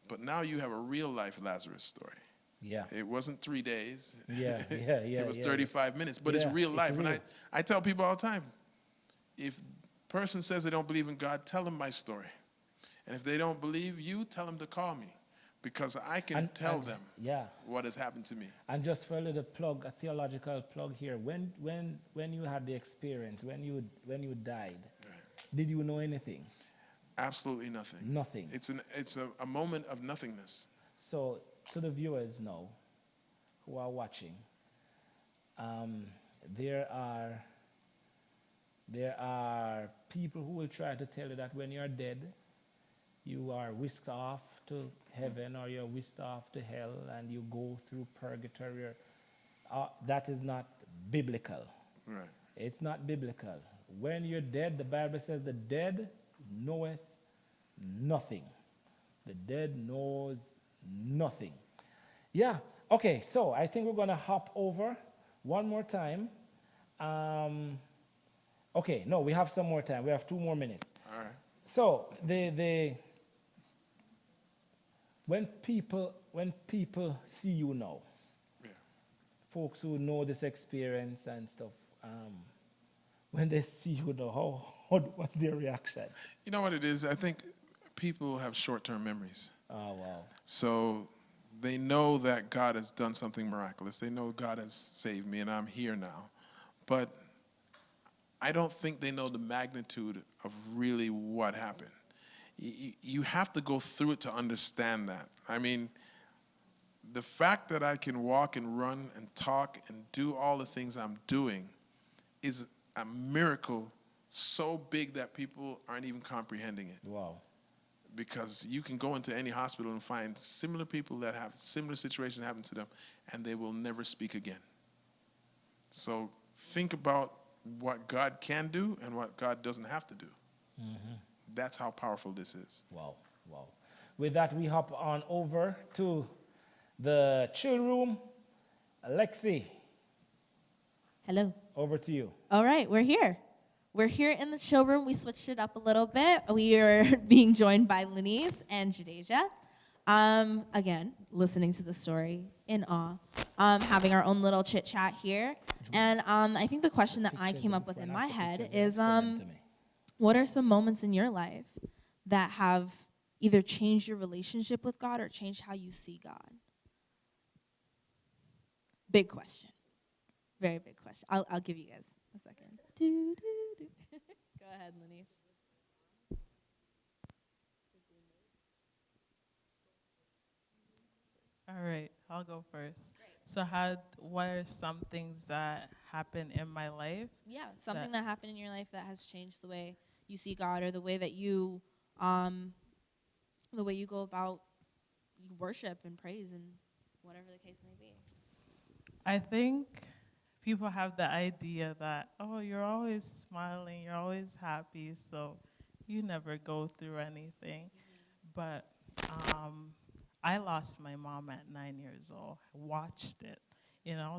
But now you have a real-life Lazarus story. Yeah. It wasn't 3 days. Yeah. It was 35 minutes, but it's real life. Real. And I tell people all the time, if a person says they don't believe in God, tell them my story. And if they don't believe you, tell them to call me, because I can tell them what has happened to me. And just for a little plug, a theological plug here, when you had the experience, when you died, did you know anything? Absolutely nothing. Nothing. It's a moment of nothingness. So to the viewers now who are watching, there are people who will try to tell you that when you're dead, you are whisked off to heaven or you're whisked off to hell and you go through purgatory. That is not biblical. Right. It's not biblical. When you're dead, the Bible says the dead knoweth nothing. The dead knows nothing. Yeah. Okay, so I think we're going to hop over one more time. Okay, no, we have some more time. We have 2 more minutes. All right. So when people see you now, folks who know this experience and stuff, when they see you now, What's their reaction? You know what it is? I think people have short-term memories. Oh, wow. So they know that God has done something miraculous. They know God has saved me and I'm here now. But I don't think they know the magnitude of really what happened. You have to go through it to understand that. I mean, the fact that I can walk and run and talk and do all the things I'm doing is a miracle so big that people aren't even comprehending it. Wow. Because you can go into any hospital and find similar people that have similar situations happen to them, and they will never speak again. So think about what God can do and what God doesn't have to do. Mm-hmm. That's how powerful this is. Wow, wow. With that, we hop on over to the chill room. Alexi, Hello. over to you. All right, we're here. We're here in the chill room. We switched it up a little bit. We are being joined by Lenise and Jadeja. Again, listening to the story in awe. Having our own little chit chat here. And I think the question that I came up with in my head is, what are some moments in your life that have either changed your relationship with God or changed how you see God? Big question. Very big question. I'll give you guys a second. Go ahead, Lenise. All right, I'll go first. So what are some things that happened in my life? Yeah, something that happened in your life that has changed the way you see God or the way that you go about worship and praise and whatever the case may be. I think people have the idea that, oh, you're always smiling, you're always happy, so you never go through anything. But I lost my mom at 9 years old. I watched it,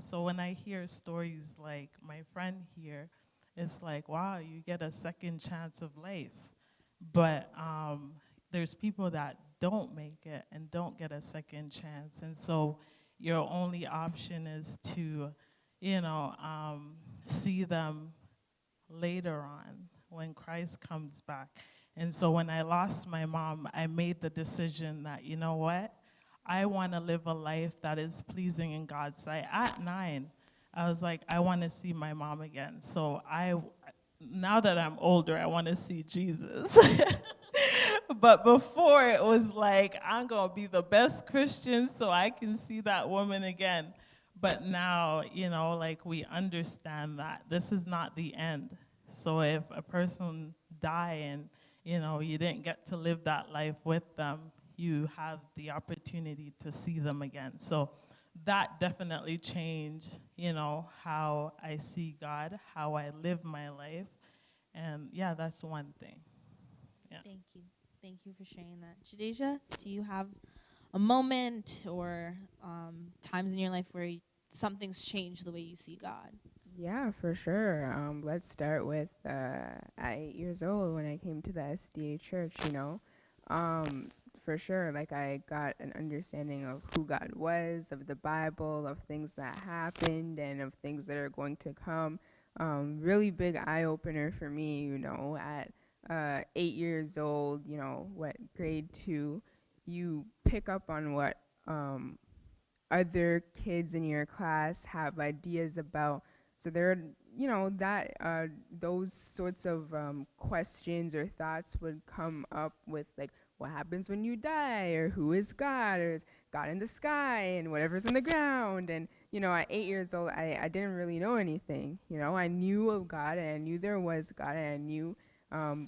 So when I hear stories like my friend here, it's like, wow, you get a second chance of life. But there's people that don't make it and don't get a second chance. And so your only option is to, see them later on when Christ comes back. And so when I lost my mom, I made the decision that, you know what? I want to live a life that is pleasing in God's sight. At 9, I was like, I want to see my mom again. So now that I'm older, I want to see Jesus. But before, it was like, I'm going to be the best Christian so I can see that woman again. But now, we understand that this is not the end. So if a person die and, you didn't get to live that life with them, you have the opportunity to see them again. So that definitely changed, how I see God, how I live my life. And yeah, that's one thing. Yeah. Thank you. Thank you for sharing that. Jadeja, do you have a moment or times in your life where something's changed the way you see God? Yeah, for sure. Let's start with at 8 years old when I came to the SDA church, for sure, I got an understanding of who God was, of the Bible, of things that happened, and of things that are going to come. Really big eye-opener for me, at 8 years old, what grade 2, you pick up on what other kids in your class have ideas about. So there are, those sorts of questions or thoughts would come up with, what happens when you die, or who is God, or is God in the sky, and whatever's in the ground. And, at 8 years old, I didn't really know anything. I knew of God, and I knew there was God, and I knew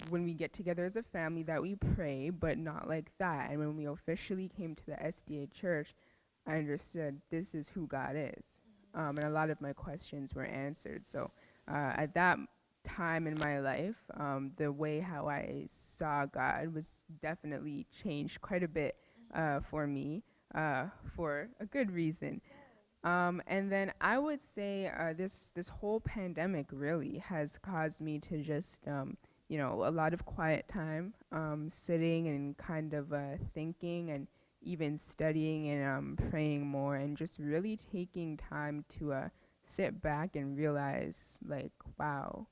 when we get together as a family that we pray, but not like that. And when we officially came to the SDA church, I understood this is who God is. And a lot of my questions were answered. So at that time in my life, the way how I saw God was definitely changed quite a bit for me, for a good reason. And then I would say this whole pandemic really has caused me to just, a lot of quiet time, sitting and kind of thinking and even studying and praying more, and just really taking time to sit back and realize, wow,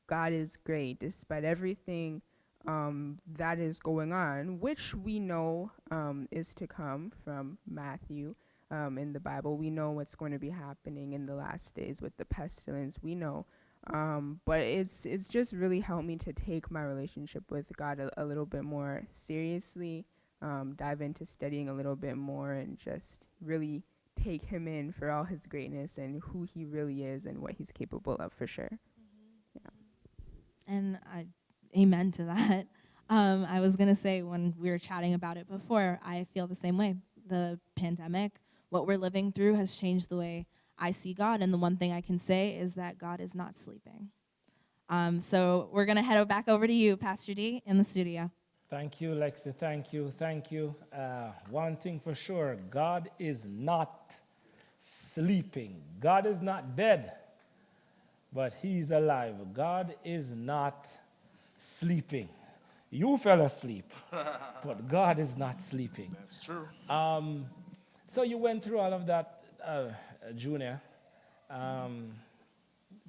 God is great despite everything that is going on, which we know is to come from Matthew in the Bible. We know what's going to be happening in the last days with the pestilence. We know. But it's just really helped me to take my relationship with God a little bit more seriously, dive into studying a little bit more, and just really take him in for all his greatness and who he really is and what he's capable of, for sure. And amen to that. I was going to say, when we were chatting about it before, I feel the same way. The pandemic, what we're living through, has changed the way I see God. And the one thing I can say is that God is not sleeping. So we're going to head back over to you, Pastor D, in the studio. Thank you, Lexi. Thank you. Thank you. One thing for sure, God is not sleeping. God is not dead, but he's alive. God is not sleeping. You fell asleep, but God is not sleeping. That's true. So you went through all of that, Junior.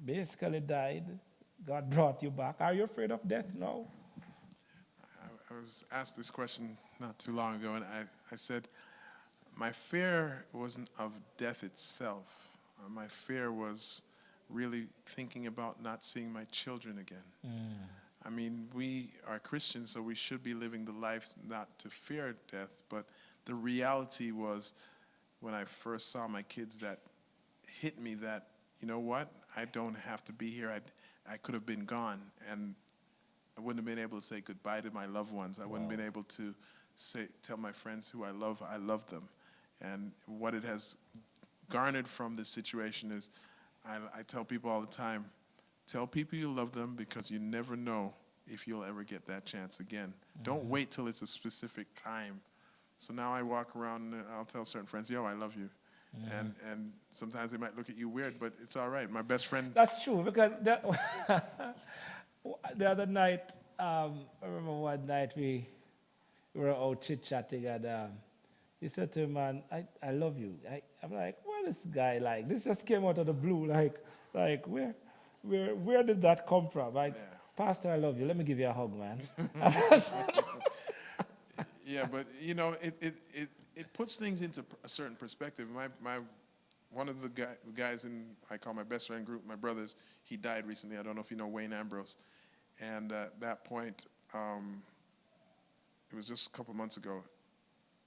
Basically died. God brought you back. Are you afraid of death now? I was asked this question not too long ago, and I said, my fear wasn't of death itself. My fear was really thinking about not seeing my children again. I mean, we are Christians, so we should be living the life not to fear death, but the reality was, when I first saw my kids, that hit me that, you know what, I don't have to be here. I could have been gone, and I wouldn't have been able to say goodbye to my loved ones. I wouldn't have been able to tell my friends who I love them. And what it has garnered from this situation is, I tell people all the time, tell people you love them, because you never know if you'll ever get that chance again. Don't wait till it's a specific time. So now I walk around and I'll tell certain friends, yo, I love you. And sometimes they might look at you weird, but it's all right. My best friend... That's true, because the other night, I remember one night we were out chit-chatting, and he said to him, man, I love you. I'm like, what is this guy like? This just came out of the blue. Like where did that come from? Pastor, I love you. Let me give you a hug, man. Yeah, but it puts things into a certain perspective. One of the guys in, I call my best friend group, my brothers, he died recently. I don't know if you know Wayne Ambrose. And at that point, it was just a couple months ago,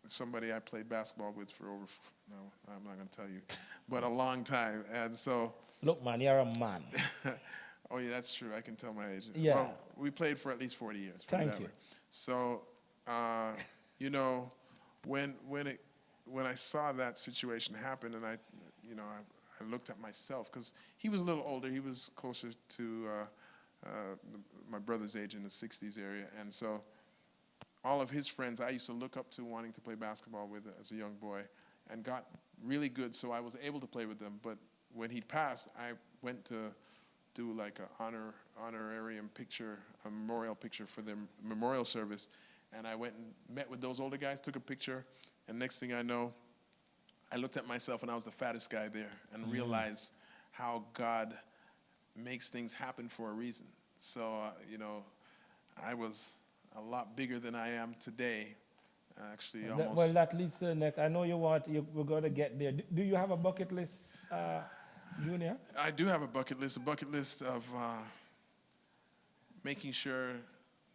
somebody I played basketball with for over, no, I'm not going to tell you, but a long time. And so... Look, man, you're a man. Oh, yeah, that's true. I can tell my age. Yeah. Well, we played for at least 40 years. Thank you. So, when I saw that situation happen, and I looked at myself, because he was a little older. He was closer to my brother's age, in the 60s area. And so all of his friends I used to look up to, wanting to play basketball with as a young boy, and got really good, so I was able to play with them. But when he passed, I went to do like an honorarium picture, a memorial picture for their memorial service. And I went and met with those older guys, took a picture, and next thing I know, I looked at myself and I was the fattest guy there, and realized how God makes things happen for a reason. So, I was a lot bigger than I am today. Actually, almost. Well, that leads to the next. I know we're going to get there. Do you have a bucket list, Junior? I do have a bucket list of making sure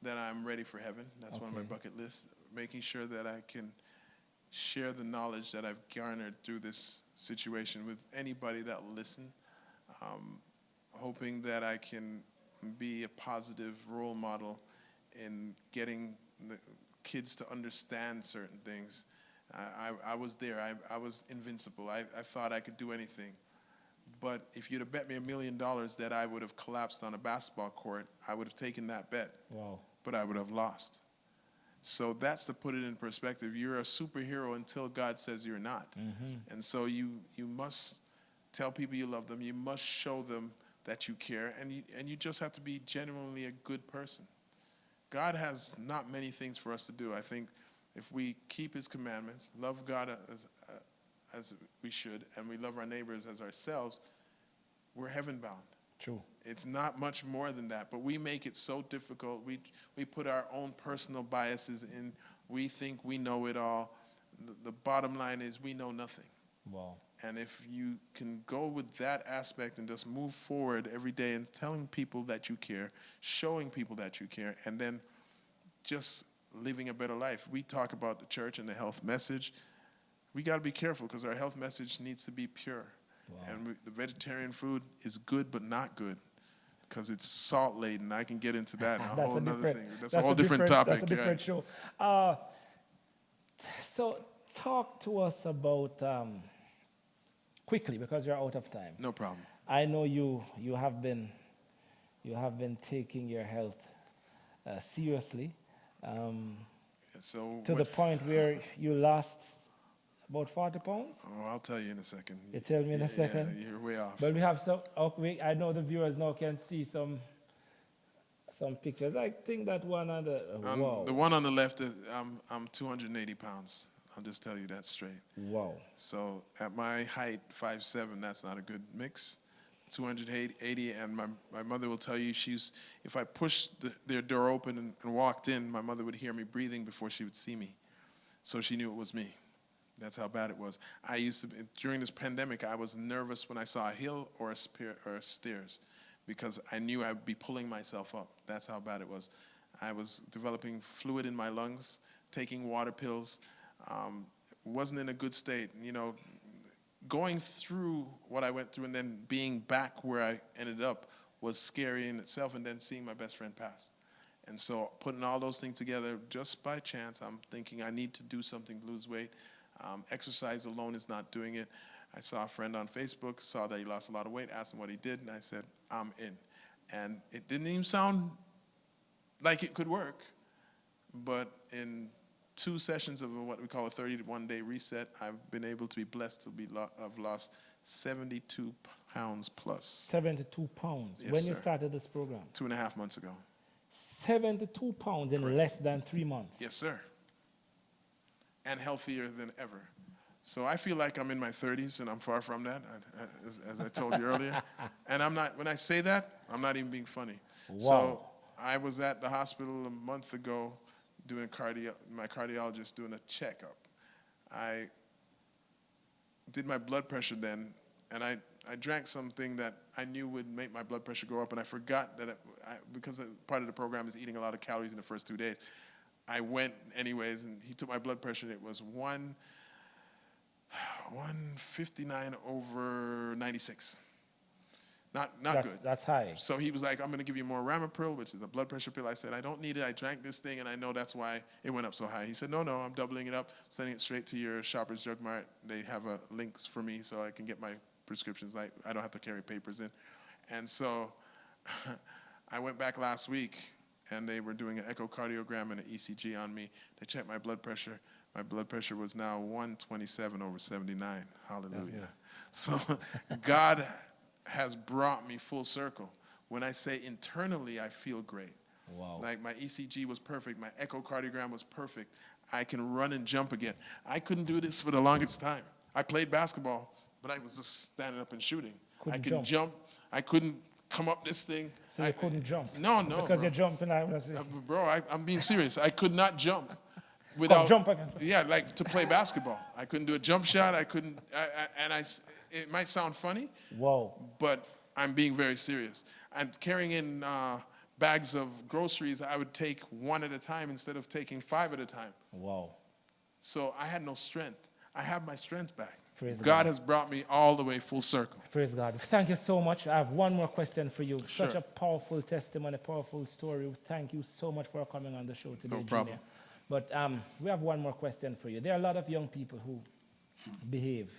that I'm ready for heaven. That's one of my bucket lists. Making sure that I can share the knowledge that I've garnered through this situation with anybody that will listen. Hoping that I can be a positive role model in getting the kids to understand certain things. I was there. I was invincible. I thought I could do anything. But if you'd have bet me $1 million that I would have collapsed on a basketball court, I would have taken that bet. Wow. But I would have lost. So that's to put it in perspective. You're a superhero until God says you're not. And so you must tell people you love them. You must show them that you care. And you just have to be genuinely a good person. God has not many things for us to do. I think if we keep his commandments, love God as we should, and we love our neighbors as ourselves, we're heaven bound. True. It's not much more than that, but we make it so difficult. We put our own personal biases in. We think we know it all. The bottom line is we know nothing. Wow. And if you can go with that aspect and just move forward every day and telling people that you care, showing people that you care, and then just living a better life. We talk about the church and the health message. We got to be careful because our health message needs to be pure. Wow. And the vegetarian food is good but not good because it's salt-laden. I can get into that in a whole other thing. That's a whole different topic. That's a different show. So talk to us about, quickly, because you're out of time. No problem. I know you have been taking your health seriously, So to the point where you lost about 40 pounds. Oh, I'll tell you in a second. You tell me in a second. Yeah, you're way off. But we have some. Okay, I know the viewers now can see some pictures. I think that one on the wow. The one on the left, I'm 280 pounds. I'll just tell you that straight. Wow. So at my height, 5'7", that's not a good mix. 280, and my mother will tell you if I pushed their door open and walked in, my mother would hear me breathing before she would see me. So she knew it was me. That's how bad it was. I used to, during this pandemic, I was nervous when I saw a hill or a stairs because I knew I'd be pulling myself up. That's how bad it was. I was developing fluid in my lungs, taking water pills, wasn't in a good state. You know, going through what I went through and then being back where I ended up was scary in itself, and then seeing my best friend pass. And so putting all those things together, just by chance, I'm thinking I need to do something to lose weight. Exercise alone is not doing it. I saw a friend on Facebook, saw that he lost a lot of weight, asked him what he did, and I said, I'm in. And it didn't even sound like it could work, but in 2 sessions of what we call a 31-day reset, I've been able to be blessed to have lost 72 pounds plus. 72 pounds. Yes, when sir. you started this program? 2.5 months ago. 72 pounds in Correct. less than 3 months. Yes, sir. And healthier than ever. So I feel like I'm in my 30s, and I'm far from that, as I told you earlier. And I'm not, when I say that, I'm not even being funny. Wow. So I was at the hospital a month ago doing my cardiologist doing a checkup. I did my blood pressure then, and I drank something that I knew would make my blood pressure go up, and I forgot that because part of the program is eating a lot of calories in the first 2 days. I went anyways, and he took my blood pressure, and it was 159 over 96. Not good. That's high. So he was like, I'm going to give you more Ramipril, which is a blood pressure pill. I said, I don't need it. I drank this thing, and I know that's why it went up so high. He said, no, I'm doubling it up, sending it straight to your Shoppers Drug Mart. They have links for me so I can get my prescriptions. I don't have to carry papers in. And so I went back last week, and they were doing an echocardiogram and an ECG on me. They checked my blood pressure. My blood pressure was now 127 over 79. Hallelujah. So God has brought me full circle. When I say internally, I feel great. Wow. Like my ECG was perfect. My echocardiogram was perfect. I can run and jump again. I couldn't do this for the longest time. I played basketball, but I was just standing up and shooting. I could jump. I couldn't come up this thing. So you couldn't jump? No. Because bro. you're jumping. Bro, I'm being serious. I could not jump. Without, jump again. Yeah, like to play basketball. I couldn't do a jump shot. I couldn't, it might sound funny. Wow. But I'm being very serious. I'm carrying in bags of groceries. I would take one at a time instead of taking 5 at a time. Wow. So I had no strength. I have my strength back. Praise God has brought me all the way full circle. Praise God. Thank you so much. I have one more question for you. Sure. Such a powerful testimony, powerful story. Thank you so much for coming on the show today, No problem. Junior. But we have one more question for you. There are a lot of young people who behave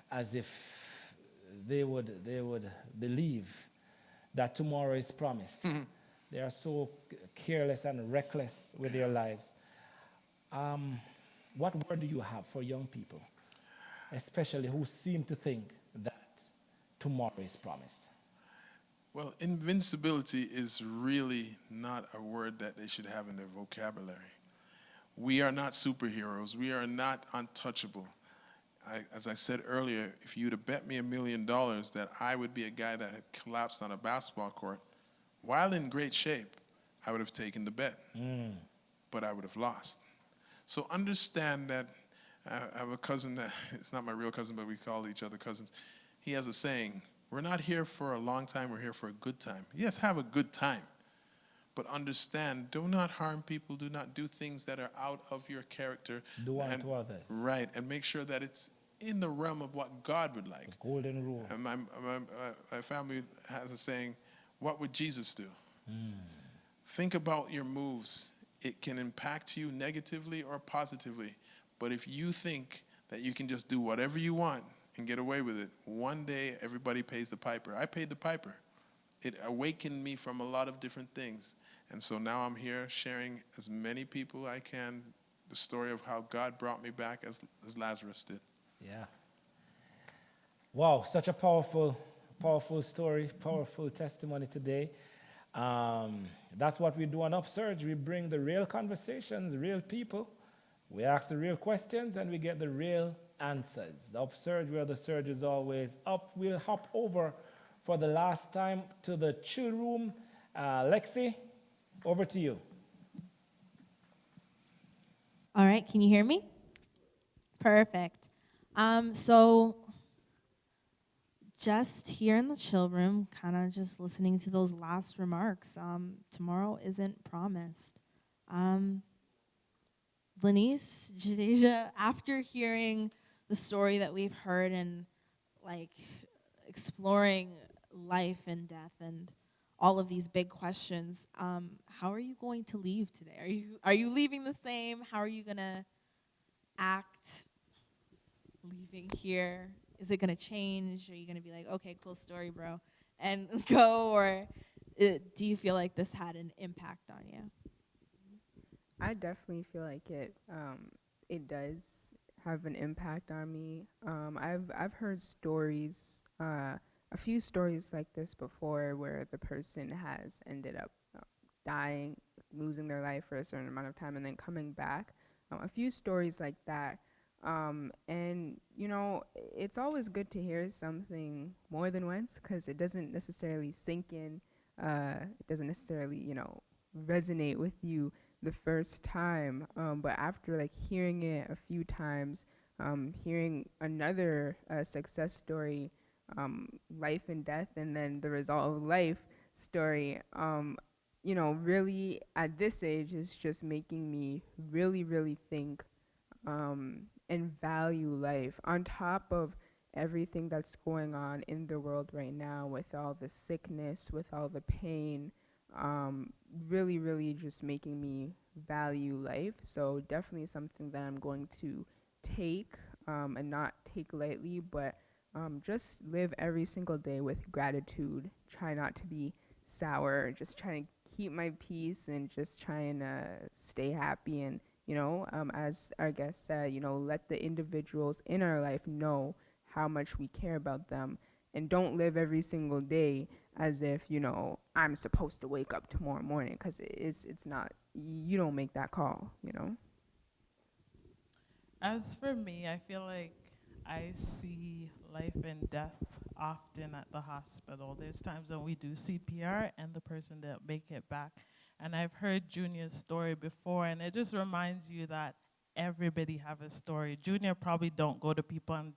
as if they would believe that tomorrow is promised. Mm-hmm. They are so careless and reckless with their lives. What word do you have for young people, especially who seem to think that tomorrow is promised? Well, invincibility is really not a word that they should have in their vocabulary. We are not superheroes. We are not untouchable. as I said earlier, if you'd have bet me $1 million that I would be a guy that had collapsed on a basketball court, while in great shape, I would have taken the bet. But I would have lost. So understand that I have a cousin that, it's not my real cousin, but we call each other cousins. He has a saying, we're not here for a long time, we're here for a good time. Yes, have a good time. But understand, do not harm people, do not do things that are out of your character. Do unto others. Right, and make sure that it's in the realm of what God would like. The golden rule. And my family has a saying, what would Jesus do? Think about your moves. It can impact you negatively or positively. But if you think that you can just do whatever you want and get away with it, one day everybody pays the piper. I paid the piper. It awakened me from a lot of different things. And so now I'm here sharing as many people I can the story of how God brought me back as Lazarus did. Yeah. Wow, such a powerful story, powerful testimony today. That's what we do on UpSurge. We bring the real conversations, real people. We ask the real questions and we get the real answers. The UpSurge, where the surge is always up. We'll hop over for the last time to the chill room. Lexi, over to you. All right, can you hear me? Perfect. So just here in the chill room, kind of just listening to those last remarks. Tomorrow isn't promised. Lanice, Jadeja, after hearing the story that we've heard and like exploring life and death and all of these big questions, how are you going to leave today? Are you leaving the same? How are you gonna act leaving here? Is it gonna change? Are you gonna be like, okay, cool story, bro, and go, or do you feel like this had an impact on you? I definitely feel like it does have an impact on me. I've heard stories, a few stories like this before, where the person has ended up dying, losing their life for a certain amount of time, and then coming back. A few stories like that. And, you know, it's always good to hear something more than once, because it doesn't necessarily sink in. It doesn't necessarily, you know, resonate with you the first time. But after, like, hearing it a few times, hearing another success story, life and death, and then the result of life story, you know, really at this age is just making me really, really think and value life on top of everything that's going on in the world right now, with all the sickness, with all the pain, really, really just making me value life. So definitely something that I'm going to take and not take lightly, but just live every single day with gratitude. Try not to be sour, just trying to keep my peace and just trying to stay happy. And you know, as our guest said, you know, let the individuals in our life know how much we care about them, and don't live every single day as if, you know, I'm supposed to wake up tomorrow morning, because it's not, you don't make that call, you know. As for me, I feel like I see life and death often at the hospital. There's times when we do CPR and the person didn't make it back. And I've heard Junior's story before, and it just reminds you that everybody have a story. Junior probably don't go to people and,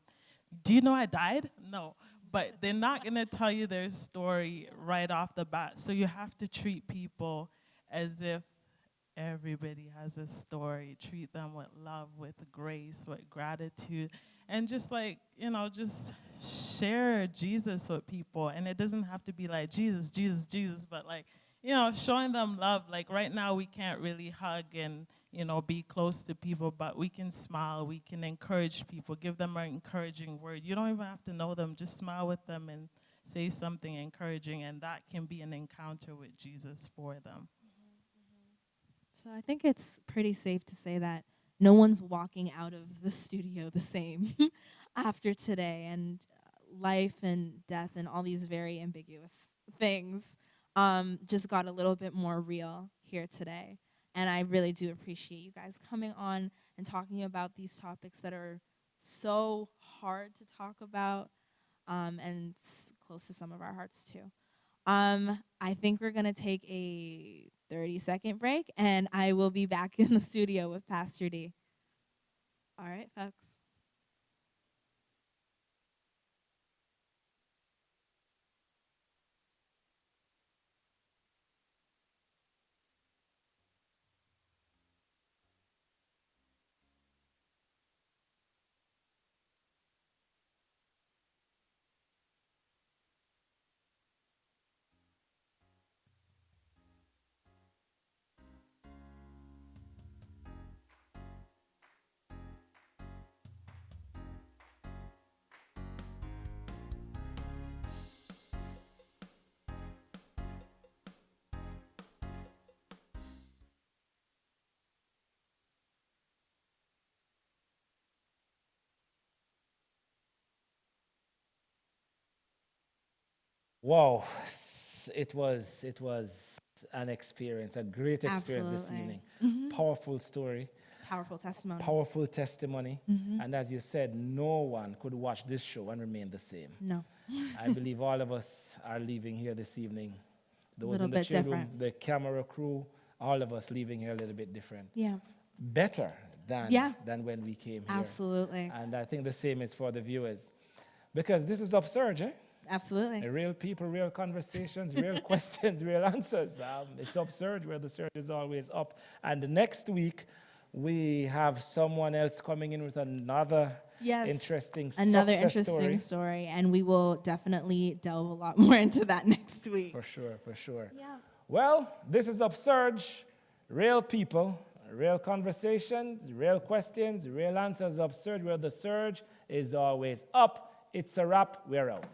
do you know I died? No. But they're not going to tell you their story right off the bat. So you have to treat people as if everybody has a story. Treat them with love, with grace, with gratitude. And just like, you know, just share Jesus with people. And it doesn't have to be like Jesus, Jesus, Jesus, but like, you know, showing them love. Like right now we can't really hug and, you know, be close to people, but we can smile, we can encourage people, give them an encouraging word. You don't even have to know them, just smile with them and say something encouraging, and that can be an encounter with Jesus for them. So I think it's pretty safe to say that no one's walking out of the studio the same after today, and life and death and all these very ambiguous things just got a little bit more real here today. And I really do appreciate you guys coming on and talking about these topics that are so hard to talk about, and it's close to some of our hearts too. I think we're going to take a 30-second break, and I will be back in the studio with Pastor D. All right, folks. Wow, it was an experience, a great experience this Absolutely. evening. Mm-hmm. Powerful story, Powerful testimony. powerful testimony, Mm-hmm. and as you said, no one could watch this show and remain the same. No. I believe all of us are leaving here this evening. Those Little in the bit chill room, different. the camera crew, all of us leaving here a little bit different. Yeah. Better than Yeah. than when we came here. Absolutely. And I think the same is for the viewers. Because this is UpSurge, eh? Absolutely. Real people, real conversations, real questions, real answers. It's UpSurge, where the surge is always up. And next week, we have someone else coming in with another interesting Another success interesting story, and we will definitely delve a lot more into that next week. For sure, for sure. Yeah. Well, this is UpSurge, real people, real conversations, real questions, real answers. UpSurge, where the surge is always up. It's a wrap. We're out.